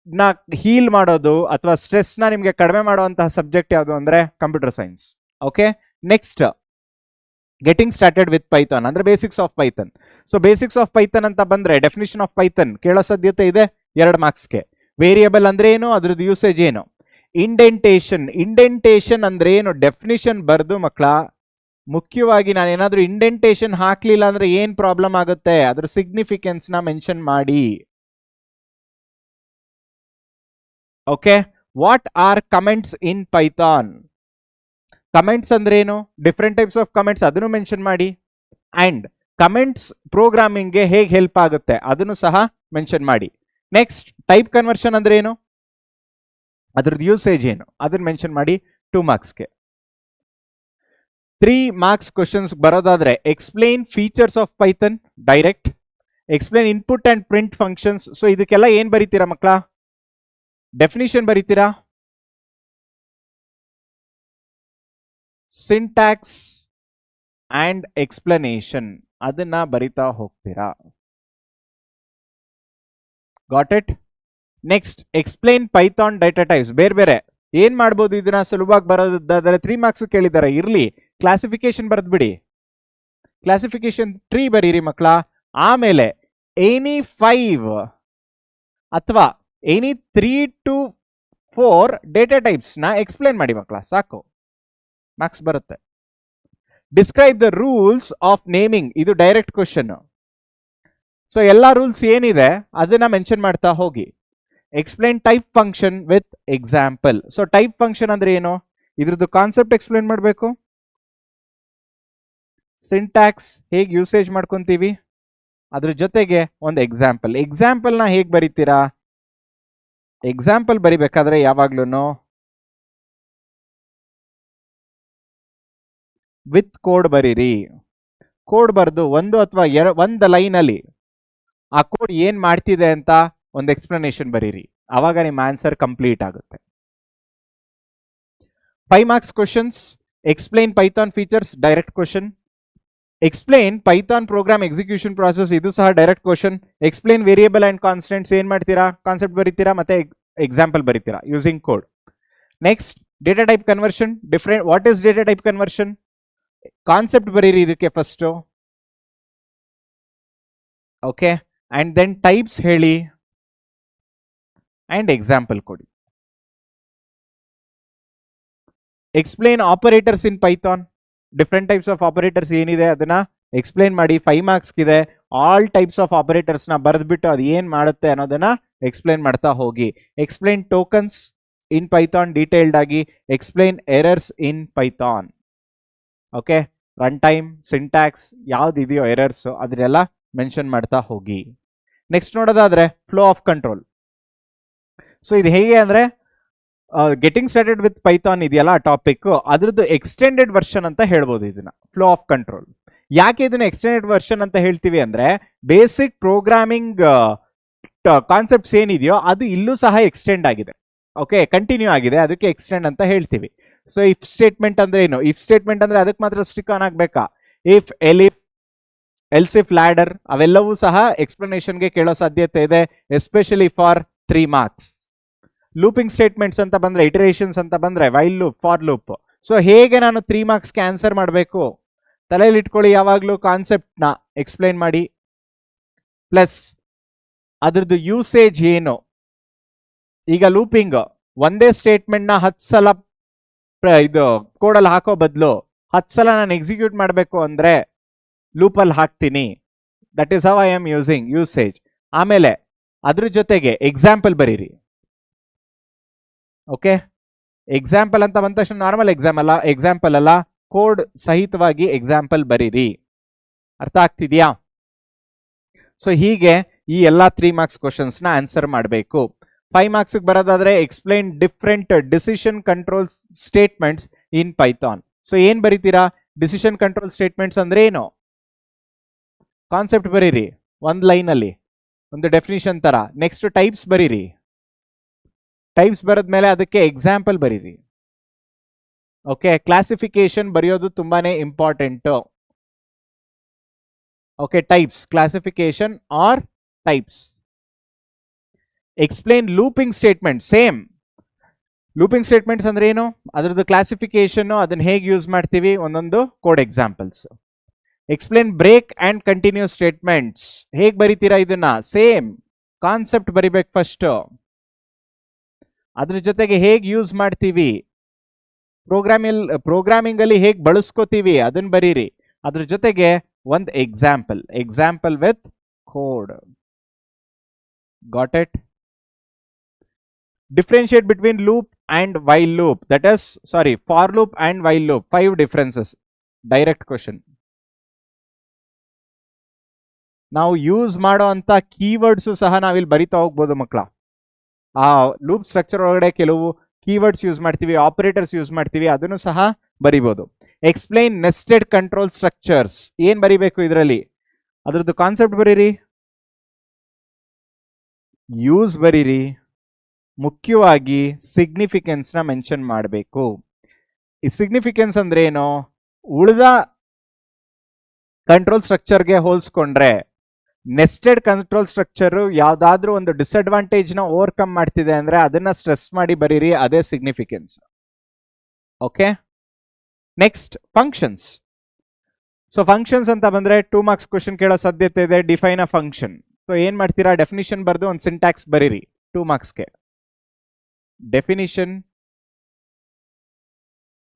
ನ ಹೀಲ್ ಮಾಡೋದು ಅಥವಾ ಸ್ಟ್ರೆಸ್ ನ ನಿಮಗೆ ಕಡಿಮೆ ಮಾಡುವಂತಹ ಸಬ್ಜೆಕ್ಟ್ ಯಾವುದು ಅಂದ್ರೆ computer science. Okay, next getting started with Python ಅಂದ್ರೆ basics of Python. So basics of Python ಅಂತ ಬಂದ್ರೆ ಡೆಫಿನಿಷನ್ ಆಫ್ ಪೈಥಾನ್ ಕೇಳೋ ಸಾಧ್ಯತೆ ಇದೆ 2 ಮಾರ್ಕ್ಸ್ಗೆ. ವೇರಿಯಬಲ್ ಅಂದ್ರೆ ಏನು, ಅದ್ರದ್ದು ಯೂಸೇಜ್ ಏನು. ಇಂಡೆಂಟೇಷನ್ ಅಂದ್ರೆ ಏನು ಡೆಫಿನಿಷನ್ ಬರ್ದು ಮಕ್ಕಳ. ಮುಖ್ಯವಾಗಿ ನಾನು ಏನಾದ್ರೂ ಇಂಡೆಂಟೇಷನ್ ಹಾಕ್ಲಿಲ್ಲ ಅಂದ್ರೆ ಏನ್ ಪ್ರಾಬ್ಲಮ್ ಆಗುತ್ತೆ, ಅದ್ರ ಸಿಗ್ನಿಫಿಕೆನ್ಸ್ ನ ಮೆನ್ಷನ್ ಮಾಡಿ. Okay, what are comments in Python. Comments ಅಂದ್ರೆ ಏನು, ಡಿಫ್ರೆಂಟ್ ಟೈಪ್ಸ್ ಆಫ್ ಕಮೆಂಟ್ಸ್ ಅದನ್ನು ಮೆನ್ಷನ್ ಮಾಡಿ. ಅಂಡ್ ಕಮೆಂಟ್ಸ್ ಪ್ರೋಗ್ರಾಮಿಂಗ್ಗೆ ಹೇಗೆ ಹೆಲ್ಪ್ ಆಗುತ್ತೆ ಅದನ್ನು ಸಹ ಮೆನ್ಷನ್ ಮಾಡಿ. ನೆಕ್ಸ್ಟ್ ಟೈಪ್ ಕನ್ವರ್ಷನ್ ಅಂದ್ರೆ ಏನು, ಅದ್ರದ್ದು ಯೂಸೇಜ್ ಏನು ಅದನ್ನ ಮೆನ್ಷನ್ ಮಾಡಿ 2 ಮಾರ್ಕ್ಸ್ಗೆ. 3 ಮಾರ್ಕ್ಸ್ ಕ್ವಶನ್ಸ್ ಬರೋದಾದ್ರೆ explain features of Python direct, explain input and print functions. So ಇದಕ್ಕೆಲ್ಲ ಏನ್ ಬರೀತೀರಾ ಮಕ್ಕಳ, ಡೆಫಿನಿಷನ್ ಬರೀತೀರಾ, ಸಿಂಟ್ಯಾಕ್ಸ್ ಅಂಡ್ ಎಕ್ಸ್ಪ್ಲನೇಷನ್ ಅದನ್ನ ಬರಿತಾ ಹೋಗ್ತೀರಾ. Got it. Next explain Python data types. ಬೇರೆ ಬೇರೆ ಏನ್ ಮಾಡ್ಬೋದು ಇದನ್ನ ಸುಲಭವಾಗಿ ಬರೋದಾದ್ರೆ 3 ಮಾರ್ಕ್ಸ್ ಕೇಳಿದ್ದಾರೆ, ಇರ್ಲಿ ಕ್ಲಾಸಿಫಿಕೇಶನ್ ಬರೆದ್ಬಿಡಿ, ಕ್ಲಾಸಿಫಿಕೇಶನ್ ಟ್ರೀ ಬರೀರಿ ಮಕ್ಕಳ. ಆಮೇಲೆ ಎನಿ 5 ಅಥವಾ ಎನಿ 3 to 4 ಡೇಟಾ ಟೈಪ್ಸ್ ನ ಎಕ್ಸ್ಪ್ಲೇನ್ ಮಾಡಿ ಮಕ್ಕಳ, ಸಾಕು, ಮಾರ್ಕ್ಸ್ ಬರುತ್ತೆ. Describe the rules of naming, ಇದು ಡೈರೆಕ್ಟ್ ಕ್ವಶನ್. ಸೊ ಎಲ್ಲಾ ರೂಲ್ಸ್ ಏನಿದೆ ಅದನ್ನ ಮೆನ್ಷನ್ ಮಾಡ್ತಾ ಹೋಗಿ. Explain type function with example. So type function ಅಂದ್ರೆ ಏನು, ಇದ್ರದ್ದು ಕಾನ್ಸೆಪ್ಟ್ ಎಕ್ಸ್ಪ್ಲೇನ್ ಮಾಡಬೇಕು, ಸಿಂಟ್ಯಾಕ್ಸ್ ಹೇಗೆ ಯೂಸೇಜ್ ಮಾಡ್ಕೊಂತೀವಿ, ಅದ್ರ ಜೊತೆಗೆ ಒಂದು ಎಕ್ಸಾಂಪಲ್. ಎಕ್ಸಾಂಪಲ್ ನ ಹೇಗೆ ಬರೀತೀರಾ, ಎಕ್ಸಾಂಪಲ್ ಬರಿಬೇಕಾದ್ರೆ ಯಾವಾಗ್ಲೂ ವಿತ್ ಕೋಡ್ ಬರೀರಿ. ಕೋಡ್ ಬರ್ದು ಒಂದು ಅಥವಾ ಒಂದು ಲೈನ್ ಅಲ್ಲಿ ಆ ಕೋಡ್ ಏನ್ ಮಾಡ್ತಿದೆ ಅಂತ ಒಂದು ಎಕ್ಸ್ಪ್ಲನೇಷನ್ ಬರೀರಿ, ಅವಾಗ ನಿಮ್ಮ ಆನ್ಸರ್ ಕಂಪ್ಲೀಟ್ ಆಗುತ್ತೆ. 5 marks questions. Explain Python features direct question. Explain Python program execution process, ಇದು ಸಹ direct question. Explain variable and constants, ಏನ್ ಮಾಡ್ತೀರಾ, ಕಾನ್ಸೆಪ್ಟ್ ಬರೀತೀರಾ ಮತ್ತೆ ಎಕ್ಸಾಂಪಲ್ ಬರೀತೀರಾ using code. Next data type conversion. Different what is data type conversion, concept ಬರೀರಿ ಇದಕ್ಕೆ first. Okay, and then types ಹೇಳಿ ಅಂಡ್ ಎಕ್ಸಾಂಪಲ್ ಕೊಡಿ. Explain operators in Python, different types of operators ಏನಿದೆ ಅದನ್ನ ಎಕ್ಸ್ಪ್ಲೇನ್ ಮಾಡಿ. 5 ಮಾರ್ಕ್ಸ್ ಇದೆ. ಆಲ್ ಟೈಪ್ಸ್ ಆಫ್ ಆಪರೇಟರ್ಸ್ ನ ಬರೆದ್ಬಿಟ್ಟು ಅದು ಏನ್ ಮಾಡುತ್ತೆ ಅನ್ನೋದನ್ನ ಎಕ್ಸ್ಪ್ಲೇನ್ ಮಾಡ್ತಾ ಹೋಗಿ. Explain tokens in Python detailed ಆಗಿ. Explain errors in Python. Okay, run time, syntax ಯಾವ್ದಿದೆಯೋ ಎರರ್ಸ್ ಅದನ್ನೆಲ್ಲ ಮೆನ್ಷನ್ ಮಾಡ್ತಾ ಹೋಗಿ. ನೆಕ್ಸ್ಟ್ ನೋಡೋದಾದ್ರೆ ಫ್ಲೋ ಆಫ್ ಕಂಟ್ರೋಲ್. ಸೊ ಇದು ಹೇಗೆ ಅಂದ್ರೆ ಗೆಟಿಂಗ್ ಸ್ಟಾರ್ಟೆಡ್ ವಿತ್ ಪೈಥಾನ್ ಇದೆಯಲ್ಲ ಟಾಪಿಕ್, ಅದ್ರದ್ದು ಎಕ್ಸ್ಟೆಂಡೆಡ್ ವರ್ಷನ್ ಅಂತ ಹೇಳ್ಬೋದು ಇದನ್ನ, ಫ್ಲೋ ಆಫ್ ಕಂಟ್ರೋಲ್. ಯಾಕೆ ಇದನ್ನ ಎಕ್ಸ್ಟೆಂಡೆಡ್ ವರ್ಷನ್ ಅಂತ ಹೇಳ್ತೀವಿ ಅಂದ್ರೆ ಬೇಸಿಕ್ ಪ್ರೋಗ್ರಾಮಿಂಗ್ ಕಾನ್ಸೆಪ್ಟ್ಸ್ ಏನಿದೆಯೋ ಅದು ಇಲ್ಲೂ ಸಹ ಎಕ್ಸ್ಟೆಂಡ್ ಆಗಿದೆ. ಓಕೆ, ಕಂಟಿನ್ಯೂ ಆಗಿದೆ, ಅದಕ್ಕೆ ಎಕ್ಸ್ಟೆಂಡ್ ಅಂತ ಹೇಳ್ತೀವಿ. ಸೊ ಇಫ್ ಸ್ಟೇಟ್ಮೆಂಟ್ ಅಂದ್ರೆ ಏನು, ಇಫ್ ಸ್ಟೇಟ್ಮೆಂಟ್ ಅಂದ್ರೆ ಅದಕ್ಕೆ ಮಾತ್ರ ಸ್ಟಿಕ್ ಆನ್ ಆಗ್ಬೇಕಾ, if elif else if ladder ಅವೆಲ್ಲವೂ ಸಹ ಎಕ್ಸ್ಪ್ಲನೇಷನ್ಗೆ ಕೇಳೋ ಸಾಧ್ಯತೆ ಇದೆ, especially for 3 marks. Looping statements ಅಂತ ಬಂದ್ರೆ, ಇಟರೇಷನ್ಸ್ ಅಂತ ಬಂದ್ರೆ while loop, for loop. So ಹೇಗೆ ನಾನು 3 ಮಾರ್ಕ್ಸ್ಗೆ ಆನ್ಸರ್ ಮಾಡಬೇಕು ತಲೆಯಲ್ಲಿ ಇಟ್ಕೊಳ್ಳಿ. ಯಾವಾಗಲೂ ಕಾನ್ಸೆಪ್ಟ್ ನ ಎಕ್ಸ್ಪ್ಲೈನ್ ಮಾಡಿ, ಪ್ಲಸ್ ಅದ್ರದ್ದು ಯೂಸೇಜ್ ಏನು. ಈಗ ಲೂಪಿಂಗ್ ಒಂದೇ ಸ್ಟೇಟ್ಮೆಂಟ್ ನ 10 ಸಲ ಇದು ಕೋಡಲ್ಲಿ ಹಾಕೋ ಬದಲು 10 ಸಲ ನಾನು ಎಕ್ಸಿಕ್ಯೂಟ್ ಮಾಡಬೇಕು ಅಂದ್ರೆ ಲೂಪಲ್ಲಿ ಹಾಕ್ತೀನಿ. That is how I am using usage. ಆಮೇಲೆ ಅದ್ರ ಜೊತೆಗೆ ಎಕ್ಸಾಂಪಲ್ ಬರೀರಿ. ಓಕೆ, ಎಕ್ಸಾಂಪಲ್ ಅಂತ ಬಂದ ತಕ್ಷಣ ನಾರ್ಮಲ್ ಎಕ್ಸಾಂಪಲ್ ಅಲ್ಲ, ಕೋಡ್ ಸಹಿತವಾಗಿ ಎಕ್ಸಾಂಪಲ್ ಬರೀರಿ. ಅರ್ಥ ಆಗ್ತಿದ್ಯಾ? ಸೊ ಹೀಗೆ ಈ ಎಲ್ಲಾ 3 ಮಾರ್ಕ್ಸ್ ಕ್ವಶನ್ಸ್ ನ ಆನ್ಸರ್ ಮಾಡಬೇಕು. 5 ಮಾರ್ಕ್ಸ್ ಬರೋದಾದ್ರೆ explain different decision control statements in Python. So ಏನ್ ಬರೀತೀರಾ, ಡಿಸಿಷನ್ ಕಂಟ್ರೋಲ್ ಸ್ಟೇಟ್ಮೆಂಟ್ಸ್ ಅಂದ್ರೆ ಏನು, ಕಾನ್ಸೆಪ್ಟ್ ಬರೀರಿ ಒಂದ್ ಲೈನ್ ಅಲ್ಲಿ, ಒಂದು ಡೆಫಿನಿಷನ್ ತರ. ನೆಕ್ಸ್ಟ್ ಟೈಪ್ಸ್ ಬರೀರಿ, ಟೈಪ್ಸ್ ಬರೆದ್ಮೇಲೆ ಅದಕ್ಕೆ ಎಕ್ಸಾಂಪಲ್ ಬರೀರಿ. ಓಕೆ, ಕ್ಲಾಸಿಫಿಕೇಶನ್ ಬರೆಯೋದು ತುಂಬಾನೇ important. Okay, types, classification or types. Explain looping statement. Same looping statements ಅಂದ್ರೆ ಏನು, ಅದರದ್ದು ಕ್ಲಾಸಿಫಿಕೇಶನ್, ಅದನ್ನ ಹೇಗೆ ಯೂಸ್ ಮಾಡ್ತೀವಿ, ಒಂದೊಂದು code examples. Explain break and continue statements. ಹೇಗೆ ಬರೀತೀರಾ ಇದನ್ನ, ಸೇಮ್ ಕಾನ್ಸೆಪ್ಟ್ ಬರಿಬೇಕು ಫಸ್ಟ್, ಅದ್ರ ಜೊತೆಗೆ ಹೇಗೆ ಯೂಸ್ ಮಾಡ್ತೀವಿ, ಪ್ರೋಗ್ರಾಮಿಂಗ್ ಅಲ್ಲಿ ಹೇಗೆ ಬಳಸ್ಕೋತೀವಿ ಅದನ್ನ ಬರೀರಿ. ಅದ್ರ ಜೊತೆಗೆ ಒಂದು example with code. Got it? Differentiate between loop and while loop, that is, sorry, for loop and while loop. 5 differences. Direct question. ನಾವು ಯೂಸ್ ಮಾಡೋ ಅಂತ ಕೀವರ್ಡ್ಸ್ ಸಹ ನಾವಿಲ್ಲಿ ಬರಿತಾ ಹೋಗ್ಬೋದು ಮಕ್ಕಳ. ಆ ಲೂಪ್ ಸ್ಟ್ರಕ್ಚರ್ ಒಳಗಡೆ ಕೆಲವು ಕೀವರ್ಡ್ಸ್ ಯೂಸ್ ಮಾಡ್ತೀವಿ, ಆಪರೇಟರ್ಸ್ ಯೂಸ್ ಮಾಡ್ತೀವಿ, ಅದನ್ನು ಸಹ ಬರಿಬೋದು. Explain nested control structures. ಏನ್ ಬರಿಬೇಕು ಇದರಲ್ಲಿ, ಅದರದ್ದು ಕಾನ್ಸೆಪ್ಟ್ ಬರೀರಿ, ಯೂಸ್ ಬರೀರಿ, ಮುಖ್ಯವಾಗಿ ಸಿಗ್ನಿಫಿಕೆನ್ಸ್ ನ ಮೆನ್ಷನ್ ಮಾಡಬೇಕು. ಈ ಸಿಗ್ನಿಫಿಕೆನ್ಸ್ ಅಂದ್ರೆ ಏನು, ಉಳಿದ ಕಂಟ್ರೋಲ್ ಸ್ಟ್ರಕ್ಚರ್ಗೆ ಹೋಲಿಸ್ಕೊಂಡ್ರೆ ನೆಸ್ಟೆಡ್ ಕಂಟ್ರೋಲ್ ಸ್ಟ್ರಕ್ಚರ್ ಯಾವ್ದಾದ್ರೂ ಒಂದು ಡಿಸ್ಅಡ್ವಾಂಟೇಜ್ ನ ಓವರ್ಕಮ್ ಮಾಡ್ತಿದೆ ಅಂದ್ರೆ ಅದನ್ನ ಸ್ಟ್ರೆಸ್ ಮಾಡಿ ಬರೀರಿ, ಅದೇ significance. Okay, next functions. So functions ಅಂತ ಬಂದ್ರೆ 2 ಮಾರ್ಕ್ಸ್ ಕ್ವಶನ್ ಕೇಳೋ ಸಾಧ್ಯತೆ ಇದೆ. Define a function. ಸೊ ಏನ್ ಮಾಡ್ತೀರಾ, ಡೆಫಿನಿಷನ್ ಬರ್ದು ಒಂದು ಸಿಂಟ್ಯಾಕ್ಸ್ ಬರೀರಿ 2 ಮಾರ್ಕ್ಸ್ಗೆ. definition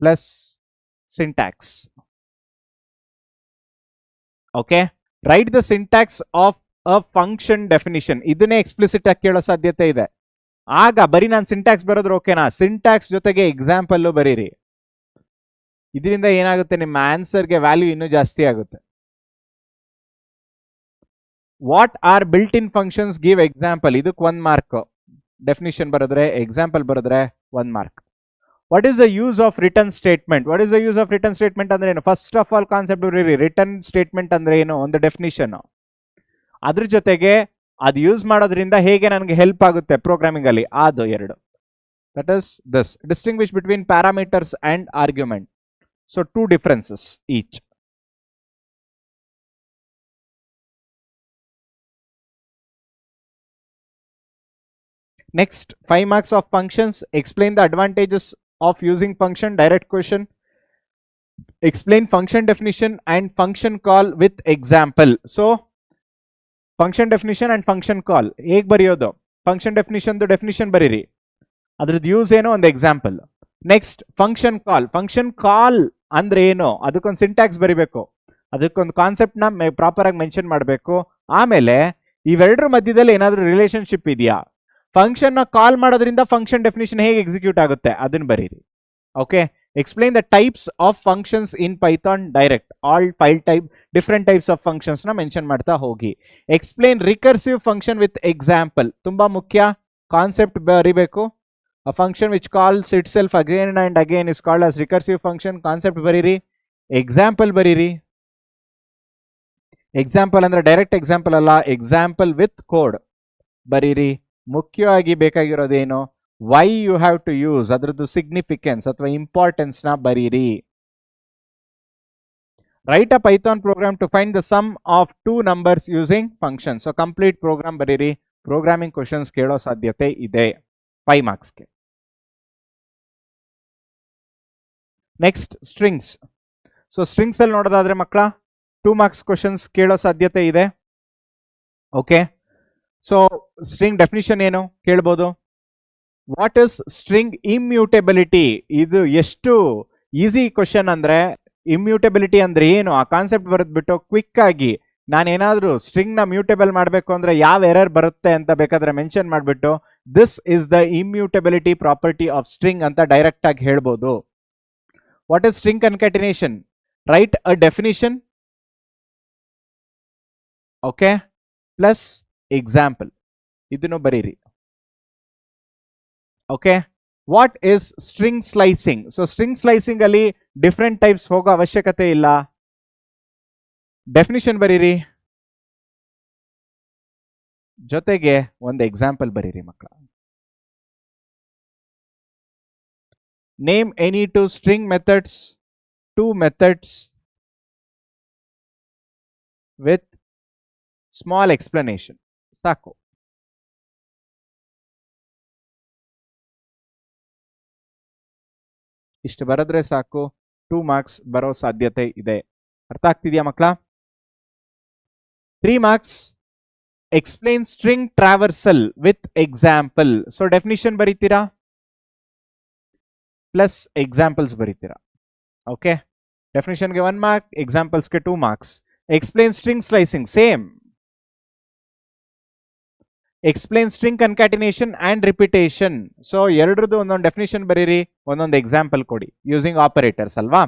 plus syntax. Okay, write the syntax of a function definition. ಇದನ್ನೇ ಎಕ್ಸ್ಪ್ಲಿಸಿಟ್ ಆಗಿ ಕೇಳೋ ಸಾಧ್ಯತೆ ಇದೆ. ಆಗ ಬರೀ ನಾನು ಸಿಂಟ್ಯಾಕ್ಸ್ ಬರೋದ್ರ ಓಕೆನಾ, ಸಿಂಟ್ಯಾಕ್ಸ್ ಜೊತೆಗೆ ಎಕ್ಸಾಂಪಲ್ ಬರೀರಿ. ಇದರಿಂದ ಏನಾಗುತ್ತೆ, ನಿಮ್ಮ ಆನ್ಸರ್ಗೆ ವ್ಯಾಲ್ಯೂ ಇನ್ನೂ ಜಾಸ್ತಿ ಆಗುತ್ತೆ. What are built in functions, give example. ಇದಕ್ಕೆ 1 ಮಾರ್ಕ್. ಡೆಫಿನಿಷನ್ ಬರೆದ್ರೆ, ಎಕ್ಸಾಂಪಲ್ ಬರೆದ್ರೆ 1 mark. What is the use of return statement. What is the use of return statement ಅಂದ್ರೆ ಏನು, ಫಸ್ಟ್ ಆಫ್ ಆಲ್ ಕಾನ್ಸೆಪ್ಟ್ ಬರೀರಿ. ರಿಟರ್ನ್ ಸ್ಟೇಟ್ಮೆಂಟ್ ಅಂದ್ರೆ ಏನು, ಒಂದು ಡೆಫಿನಿಷನ್. ಅದ್ರ ಜೊತೆಗೆ ಅದು ಯೂಸ್ ಮಾಡೋದ್ರಿಂದ ಹೇಗೆ ನನಗೆ ಹೆಲ್ಪ್ ಆಗುತ್ತೆ ಪ್ರೋಗ್ರಾಮಿಂಗ್ ಅಲ್ಲಿ, ಅದು 2. That is this. Distinguish between parameters and argument. So 2 differences each. Next, 5 marks of functions. Explain the advantages of using function. Direct question. Explain function definition and function call with example. So function definition and function call ಹೇಗೆ ಬರೆಯೋದು, ಫಂಕ್ಷನ್ ಡೆಫಿನಿಷನ್ ಡೆಫಿನಿಷನ್ ಬರೀರಿ, ಅದ್ರದ್ದು ಯೂಸ್ ಏನೋ ಒಂದು example. Next function call. Function call ಅಂದ್ರೆ ಏನು, ಅದಕ್ಕೊಂದು ಸಿಂಟ್ಯಾಕ್ಸ್ ಬರಿಬೇಕು, ಅದಕ್ಕೊಂದು ಕಾನ್ಸೆಪ್ಟ್ ನ ಪ್ರಾಪರ್ ಆಗಿ ಮೆನ್ಷನ್ ಮಾಡಬೇಕು. ಆಮೇಲೆ ಇವೆರಡರ ಮಧ್ಯದಲ್ಲಿ ಏನಾದ್ರೂ ರಿಲೇಶನ್ಶಿಪ್ ಇದೆಯಾ, ಫಂಕ್ಷನ್ ನ ಕಾಲ್ ಮಾಡೋದ್ರಿಂದ ಫಂಕ್ಷನ್ ಡೆಫಿನಿಷನ್ ಹೇಗೆ ಎಕ್ಸಿಕ್ಯೂಟ್ ಆಗುತ್ತೆ ಅದನ್ನ ಬರೀರಿ. Okay, explain the types of functions in Python. Direct all 5 type different types of functions ನ ಮೆನ್ಷನ್ ಮಾಡ್ತಾ ಹೋಗಿ. Explain recursive function with example. ತುಂಬಾ ಮುಖ್ಯ, ಕಾನ್ಸೆಪ್ಟ್ ಬರೀಬೇಕು. A function which calls itself again and again is called as recursive function. Concept ಬರೀರಿ, ಎಕ್ಸಾಂಪಲ್ ಬರೀರಿ. ಎಕ್ಸಾಂಪಲ್ ಅಂದ್ರೆ ಡೈರೆಕ್ಟ್ ಎಕ್ಸಾಂಪಲ್ ಅಲ್ಲ, ಎಕ್ಸಾಂಪಲ್ ವಿತ್ ಕೋಡ್ ಬರೀರಿ. ಮುಖ್ಯವಾಗಿ ಬೇಕಾಗಿರೋದೇನು, why you have to use, ಅದರದ್ದು ಸಿಗ್ನಿಫಿಕೆನ್ಸ್ ಅಥವಾ ಇಂಪಾರ್ಟೆನ್ಸ್ ನ ಬರೀರಿ. Write a Python program to find the sum of 2 numbers using function. So complete program ಬರೀರಿ. ಪ್ರೋಗ್ರಾಮಿಂಗ್ ಕ್ವಶನ್ಸ್ ಕೇಳೋ ಸಾಧ್ಯತೆ ಇದೆ 5 ಮಾರ್ಕ್ಸ್ಗೆ. Next strings. ಸೊ ಸ್ಟ್ರಿಂಗ್ಸ್ ಅಲ್ಲಿ ನೋಡೋದಾದ್ರೆ ಮಕ್ಕಳ 2 ಮಾರ್ಕ್ಸ್ ಕ್ವಶನ್ಸ್ ಕೇಳೋ ಸಾಧ್ಯತೆ ಇದೆ. ಓಕೆ, ಸೊ ಸ್ಟ್ರಿಂಗ್ ಡೆಫಿನಿಷನ್ ಏನು ಕೇಳ್ಬೋದು. What is string immutability. ಇದು ಎಷ್ಟು ಈಸಿ ಕ್ವಶನ್ ಅಂದ್ರೆ, ಇಮ್ಯೂಟೆಬಿಲಿಟಿ ಅಂದ್ರೆ ಏನು ಆ ಕಾನ್ಸೆಪ್ಟ್ ಬರೆದ್ಬಿಟ್ಟು ಕ್ವಿಕ್ ಆಗಿ ನಾನೇನಾದ್ರೂ ಸ್ಟ್ರಿಂಗ್ ನ ಮ್ಯೂಟೇಬಲ್ ಮಾಡಬೇಕು ಅಂದ್ರೆ ಯಾವ ಎರರ್ ಬರುತ್ತೆ ಅಂತ ಬೇಕಾದ್ರೆ ಮೆನ್ಷನ್ ಮಾಡಿಬಿಟ್ಟು this is the immutability property of string ಅಂತ ಡೈರೆಕ್ಟ್ ಆಗಿ ಹೇಳ್ಬೋದು. What is string concatenation, write a definition, okay, plus example, ಇದನ್ನು ಬರೀರಿ. Okay, what is string slicing. So string slicing ಅಲ್ಲಿ ಡಿಫ್ರೆಂಟ್ ಟೈಪ್ಸ್ ಹೋಗೋ ಅವಶ್ಯಕತೆ ಇಲ್ಲ, ಡೆಫಿನಿಷನ್ ಬರೀರಿ, ಜೊತೆಗೆ ಒಂದು ಎಕ್ಸಾಂಪಲ್ ಬರೀರಿ ಮಕ್ಕಳ. Name any 2 string methods, 2 methods with small explanation. ಸಾಕು. ಇಷ್ಟು ಬರೆದ್ರೆ ಸಾಕು 2 ಮಾರ್ಕ್ಸ್ ಬರೋ ಸಾಧ್ಯತೆ ಇದೆ. ಅರ್ಥ ಆಗ್ತಿದ್ಯಾ ಮಕ್ಕಳ? 3 marks explain string traversal with example. So definition ಬರೀತೀರಾ ಪ್ಲಸ್ ಎಕ್ಸಾಂಪಲ್ಸ್ ಬರೀತೀರಾ. ಓಕೆ, ಡೆಫಿನಿಷನ್ಗೆ 1 ಮಾರ್ಕ್, ಎಕ್ಸಾಂಪಲ್ಸ್ಗೆ 2 marks. Explain string slicing same. Explain string concatenation and repetition. So ಎರಡರದ್ದು ಒಂದೊಂದು ಡೆಫಿನಿಷನ್ ಬರೀರಿ, ಒಂದೊಂದು ಎಕ್ಸಾಂಪಲ್ ಕೊಡಿ ಯೂಸಿಂಗ್ ಆಪರೇಟರ್ಸ್ ಅಲ್ವಾ.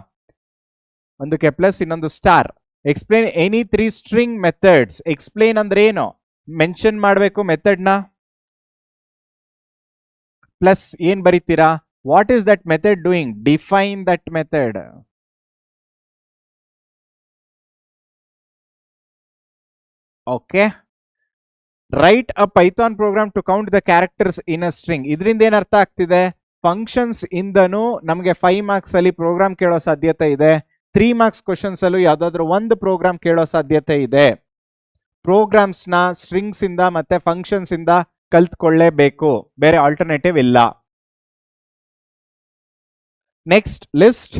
ಒಂದಕ್ಕೆ ಪ್ಲಸ್, ಇನ್ನೊಂದು star. Explain any 3 string methods. Explain ಅಂದ್ರೆ ಏನು? ಮೆನ್ಷನ್ ಮಾಡಬೇಕು ಮೆಥಡ್ನ. ಪ್ಲಸ್ ಏನ್ ಬರೀತೀರಾ? What is that method doing? Define that method. Okay, write a Python program to count the characters in a string. ಇದರಿಂದ ಏನ್ ಅರ್ಥ ಆಗ್ತಿದೆ? ಫಂಕ್ಷನ್ಸ್ ಇಂದನೂ ನಮಗೆ 5 ಮಾರ್ಕ್ಸ್ ಅಲ್ಲಿ ಪ್ರೋಗ್ರಾಮ್ ಕೇಳೋ ಸಾಧ್ಯತೆ ಇದೆ. 3 ಮಾರ್ಕ್ಸ್ ಕ್ವಶನ್ಸ್ ಅಲ್ಲೂ ಯಾವ್ದಾದ್ರು ಒಂದು ಪ್ರೋಗ್ರಾಮ್ ಕೇಳೋ ಸಾಧ್ಯತೆ ಇದೆ. ಪ್ರೋಗ್ರಾಮ್ಸ್ ನ ಸ್ಟ್ರಿಂಗ್ಸ್ ಇಂದ ಮತ್ತೆ ಫಂಕ್ಷನ್ಸ್ ಇಂದ ಕಲ್ತ್ಕೊಳ್ಳೇಬೇಕು, ಬೇರೆ ಆಲ್ಟರ್ನೇಟಿವ್ ಇಲ್ಲ. Next list,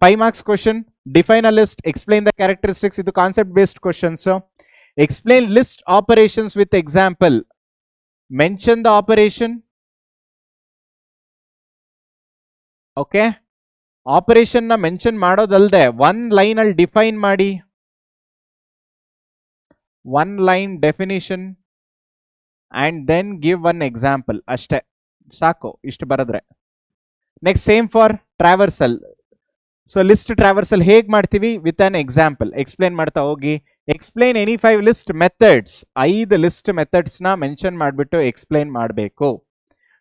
5 marks question. Define a list, explain the characteristics. ಇದು concept based questions. Explain list operations with example. Mention the operation. Okay, operation na mention ಮಾಡೋದಲ್ದೆ 1 ಲೈನ್ ಅಲ್ಲಿ ಡಿಫೈನ್ ಮಾಡಿ. 1 line definition and then give 1 example. ಅಷ್ಟೇ ಸಾಕು, ಇಷ್ಟು ಬರೆದ್ರೆ. Next same for traversal. So list traversal ಹೇಗೆ ಮಾಡ್ತೀವಿ? ವಿತ್ ಆನ್ ಎಕ್ಸಾಂಪಲ್ ಎಕ್ಸ್ಪ್ಲೇನ್ ಮಾಡ್ತಾ ಹೋಗಿ. Explain any 5 list methods. 5 list methods ನ ಮೆನ್ಷನ್ ಮಾಡಿಬಿಟ್ಟು ಎಕ್ಸ್ಪ್ಲೇನ್ ಮಾಡಬೇಕು.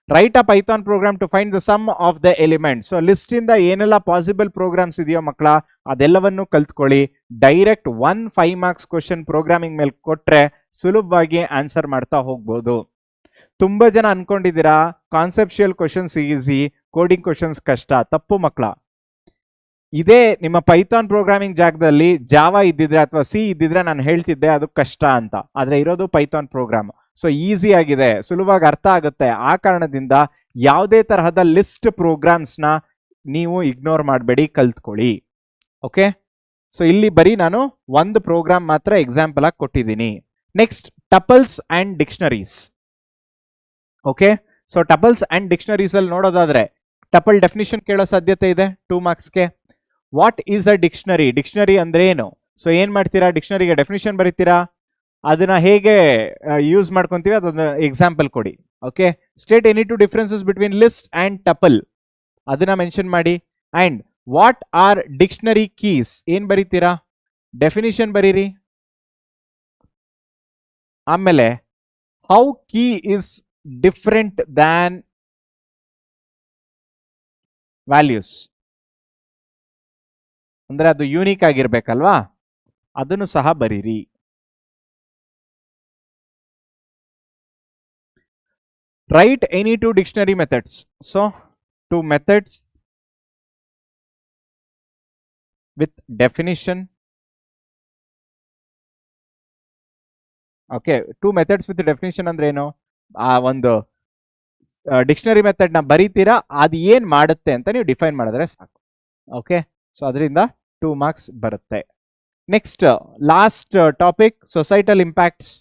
Write a Python program to find the sum of the element. So list ಇಂದ ಏನೆಲ್ಲ ಪಾಸಿಬಲ್ ಪ್ರೋಗ್ರಾಮ್ಸ್ ಇದೆಯೋ ಮಕ್ಕಳ, ಅದೆಲ್ಲವನ್ನು ಕಲ್ತ್ಕೊಳ್ಳಿ. ಡೈರೆಕ್ಟ್ 1 5 ಮಾರ್ಕ್ಸ್ ಕ್ವಶನ್ ಪ್ರೋಗ್ರಾಮಿಂಗ್ ಮೇಲೆ ಕೊಟ್ರೆ ಸುಲಭವಾಗಿ ಆನ್ಸರ್ ಮಾಡ್ತಾ ಹೋಗ್ಬೋದು. ತುಂಬಾ ಜನ ಅನ್ಕೊಂಡಿದ್ದೀರಾ ಕಾನ್ಸೆಪ್ಷಿಯಲ್ ಕ್ವಶನ್ಸ್ ಈಸಿ, ಕೋಡಿಂಗ್ ಕ್ವಶನ್ಸ್ ಕಷ್ಟ. ತಪ್ಪು ಮಕ್ಕಳ. ಇದೇ ನಿಮ್ಮ ಪೈಥಾನ್ ಪ್ರೋಗ್ರಾಮಿಂಗ್ ಜಾಗದಲ್ಲಿ ಜಾವಾ ಇದ್ದಿದ್ರೆ ಅಥವಾ ಸಿ ಇದ್ದಿದ್ರೆ ನಾನು ಹೇಳ್ತಿದ್ದೆ ಅದು ಕಷ್ಟ ಅಂತ. ಆದ್ರೆ ಇರೋದು ಪೈಥಾನ್ ಪ್ರೋಗ್ರಾಮ್. ಸೊ ಈಸಿ ಆಗಿದೆ, ಸುಲಭವಾಗಿ ಅರ್ಥ ಆಗುತ್ತೆ. ಆ ಕಾರಣದಿಂದ ಯಾವುದೇ ತರಹದ ಲಿಸ್ಟ್ ಪ್ರೋಗ್ರಾಮ್ಸ್ ನ ನೀವು ಇಗ್ನೋರ್ ಮಾಡಬೇಡಿ, ಕಲ್ತ್ಕೊಳ್ಳಿ. ಓಕೆ, ಸೊ ಇಲ್ಲಿ ಬರೀ ನಾನು ಒಂದು ಪ್ರೋಗ್ರಾಮ್ ಮಾತ್ರ ಎಕ್ಸಾಂಪಲ್ ಆಗಿ ಕೊಟ್ಟಿದ್ದೀನಿ. Next tuples and dictionaries. Okay, so tuples and dictionaries ಅಲ್ಲಿ ನೋಡೋದಾದ್ರೆ ಟಪಲ್ ಡೆಫಿನಿಷನ್ ಕೇಳೋ ಸಾಧ್ಯತೆ ಇದೆ 2 ಮಾರ್ಕ್ಸ್ಗೆ. What is a dictionary? Dictionary ಅಂದ್ರೆ ಏನು? ಸೊ ಏನ್ ಮಾಡ್ತೀರಾ? ಡಿಕ್ಷನರಿಗೆ ಡೆಫಿನಿಷನ್ ಬರೀತೀರಾ, ಅದನ್ನ ಹೇಗೆ ಯೂಸ್ ಮಾಡ್ಕೊಂತೀವಿ ಅದೊಂದು ಎಕ್ಸಾಂಪಲ್ ಕೊಡಿ. Okay, state any 2 differences between list and tuple, ಅದನ್ನ ಮೆನ್ಷನ್ ಮಾಡಿ. And what are dictionary keys? ಏನ್ ಬರೀತೀರಾ? ಡೆಫಿನಿಷನ್ ಬರೀರಿ. ಆಮೇಲೆ how key is different than values, ಅಂದ್ರೆ ಅದು ಯೂನಿಕ್ ಆಗಿರ್ಬೇಕಲ್ವಾ, ಅದನ್ನು ಸಹ ಬರೀರಿ. Right any 2 dictionary methods. So 2 methods with definition. Okay, 2 methods with definition ಅಂದ್ರೆ ಏನು? ಆ ಒಂದು ಡಿಕ್ಷನರಿ ಮೆಥಡ್ ನ ಬರೀತೀರಾ, ಅದು ಏನ್ ಮಾಡುತ್ತೆ ಅಂತ ನೀವು ಡಿಫೈನ್ ಮಾಡಿದ್ರೆ ಸಾಕು. ಓಕೆ, ಸೊ ಅದರಿಂದ 2 ಮಾರ್ಕ್ಸ್ ಬರುತ್ತೆ. Next last topic, societal impacts.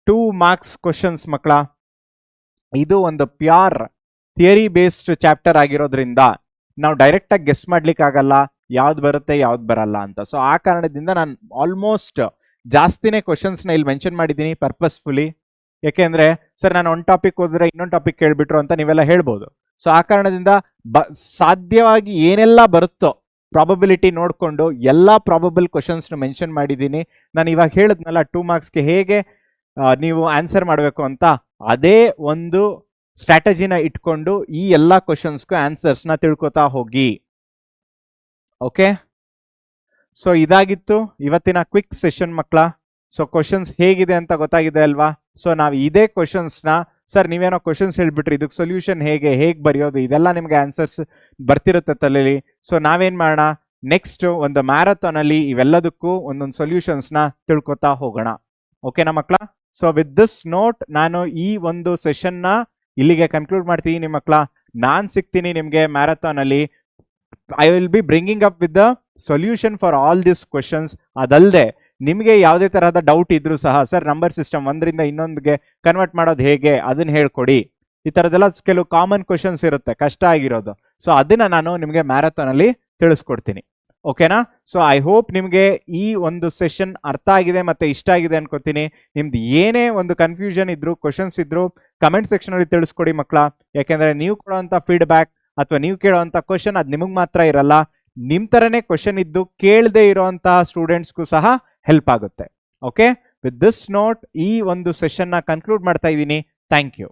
2 marks questions ಮಕ್ಕಳ. ಇದು ಒಂದು ಪ್ಯೂರ್ ಥಿಯರಿ ಬೇಸ್ಡ್ ಚಾಪ್ಟರ್ ಆಗಿರೋದ್ರಿಂದ ನಾವು ಡೈರೆಕ್ಟ್ ಆಗಿ ಗೆಸ್ ಮಾಡ್ಲಿಕ್ಕೆ ಆಗಲ್ಲ ಯಾವ್ದು ಬರುತ್ತೆ ಯಾವ್ದು ಬರಲ್ಲ ಅಂತ. ಸೊ ಆ ಕಾರಣದಿಂದ ನಾನು ಆಲ್ಮೋಸ್ಟ್ ಜಾಸ್ತಿನೇ ಕ್ವಶನ್ಸ್ ನ ಇಲ್ಲಿ ಮೆನ್ಷನ್ ಮಾಡಿದ್ದೀನಿ ಪರ್ಪಸ್ಫುಲಿ. ಯಾಕೆಂದ್ರೆ ಸರ್ ನಾನು ಒಂದು ಟಾಪಿಕ್ ಓದಿದ್ರೆ ಇನ್ನೊಂದು ಟಾಪಿಕ್ ಕೇಳ್ಬಿಟ್ರು ಅಂತ ನೀವೆಲ್ಲ ಹೇಳ್ಬೋದು. ಸೊ ಆ ಕಾರಣದಿಂದ ಸಾಧ್ಯವಾಗಿ ಏನೆಲ್ಲ ಬರುತ್ತೋ ಪ್ರಾಬಬಿಲಿಟಿ ನೋಡಿಕೊಂಡು ಎಲ್ಲಾ ಪ್ರಾಬಬಲ್ ಕ್ವಶನ್ಸ್ ಮೆನ್ಷನ್ ಮಾಡಿದ್ದೀನಿ. ನಾನು ಇವಾಗ ಹೇಳಿದ್ನಲ್ಲ 2 ಮಾರ್ಕ್ಸ್ಗೆ ಹೇಗೆ ನೀವು ಆನ್ಸರ್ ಮಾಡಬೇಕು ಅಂತ, ಅದೇ ಒಂದು ಸ್ಟ್ರಾಟಜಿನ ಇಟ್ಕೊಂಡು ಈ ಎಲ್ಲ ಕ್ವಶನ್ಸ್ಗೂ ಆನ್ಸರ್ಸ್ನ ತಿಳ್ಕೊತಾ ಹೋಗಿ. ಓಕೆ, ಸೊ ಇದಾಗಿತ್ತು ಇವತ್ತಿನ ಕ್ವಿಕ್ ಸೆಷನ್ ಮಕ್ಕಳ. ಸೊ ಕ್ವಶನ್ಸ್ ಹೇಗಿದೆ ಅಂತ ಗೊತ್ತಾಗಿದೆ ಅಲ್ವಾ? ಸೊ ನಾವು ಇದೇ ಕ್ವಶನ್ಸ್ನ ಸರ್ ನೀವೇನೋ ಕ್ವಶನ್ಸ್ ಹೇಳ್ಬಿಟ್ರಿ, ಇದಕ್ಕೆ ಸೊಲ್ಯೂಷನ್ ಹೇಗೆ ಬರೆಯೋದು, ಇದೆಲ್ಲ ನಿಮ್ಗೆ ಆನ್ಸರ್ಸ್ ಬರ್ತಿರುತ್ತೆ ತಲೆಯಲ್ಲಿ. ಸೊ ನಾವೇನ್ ಮಾಡೋಣ, ನೆಕ್ಸ್ಟ್ ಒಂದು ಮ್ಯಾರಥಾನ್ ಅಲ್ಲಿ ಇವೆಲ್ಲದಕ್ಕೂ ಒಂದೊಂದು ಸೊಲ್ಯೂಷನ್ಸ್ನ ತಿಳ್ಕೊತಾ ಹೋಗೋಣ. ಓಕೆನಾ ಮಕ್ಕಳ? ಸೊ ವಿತ್ ದಿಸ್ ನೋಟ್ ನಾನು ಈ ಒಂದು ಸೆಷನ್ನ ಇಲ್ಲಿಗೆ ಕನ್ಕ್ಲೂಡ್ ಮಾಡ್ತೀನಿ ಮಕ್ಕಳ. ನಾನು ಸಿಗ್ತೀನಿ ನಿಮಗೆ ಮ್ಯಾರಥಾನಲ್ಲಿ. I will be bringing up with the solution for all this questions. ಅದಲ್ಲದೆ ನಿಮಗೆ ಯಾವುದೇ ತರಹದ ಡೌಟ್ ಇದ್ರೂ ಸಹ, ಸರ್ ನಂಬರ್ ಸಿಸ್ಟಮ್ ಒಂದರಿಂದ ಇನ್ನೊಂದಿಗೆ ಕನ್ವರ್ಟ್ ಮಾಡೋದು ಹೇಗೆ ಅದನ್ನ ಹೇಳ್ಕೊಡಿ, ಈ ಥರದ್ದೆಲ್ಲ ಕೆಲವು ಕಾಮನ್ ಕ್ವಶನ್ಸ್ ಇರುತ್ತೆ ಕಷ್ಟ ಆಗಿರೋದು. ಸೊ ಅದನ್ನ ನಾನು ನಿಮಗೆ ಮ್ಯಾರಥಾನಲ್ಲಿ ತಿಳಿಸ್ಕೊಡ್ತೀನಿ. ಓಕೆನಾ? ಸೊ ಐ ಹೋಪ್ ನಿಮಗೆ ಈ ಒಂದು ಸೆಷನ್ ಅರ್ಥ ಆಗಿದೆ ಮತ್ತೆ ಇಷ್ಟ ಆಗಿದೆ ಅನ್ಕೋತೀನಿ. ನಿಮ್ದು ಏನೇ ಒಂದು ಕನ್ಫ್ಯೂಷನ್ ಇದ್ರು, ಕ್ವಶನ್ಸ್ ಇದ್ರು ಕಮೆಂಟ್ ಸೆಕ್ಷನ್ ಅಲ್ಲಿ ತಿಳಿಸ್ಕೊಡಿ ಮಕ್ಕಳ. ಯಾಕೆಂದ್ರೆ ನೀವು ಕೊಡುವಂತ ಫೀಡ್ಬ್ಯಾಕ್ ಅಥವಾ ನೀವು ಕೇಳುವಂತ ಕ್ವಶನ್ ಅದು ನಿಮಗೆ ಮಾತ್ರ ಇರಲ್ಲ, ನಿಮ್ ತರನೇ ಕ್ವಶನ್ ಇದ್ದು ಕೇಳದೆ ಇರುವಂತಹ ಸ್ಟೂಡೆಂಟ್ಸ್ಗೂ ಸಹ ಹೆಲ್ಪ್ ಆಗುತ್ತೆ. ಓಕೆ, ವಿತ್ ದಿಸ್ ನೋಟ್ ಈ ಒಂದು ಸೆಷನ್ ನ ಕನ್ಕ್ಲೂಡ್ ಮಾಡ್ತಾ ಇದ್ದೀನಿ. Thank you.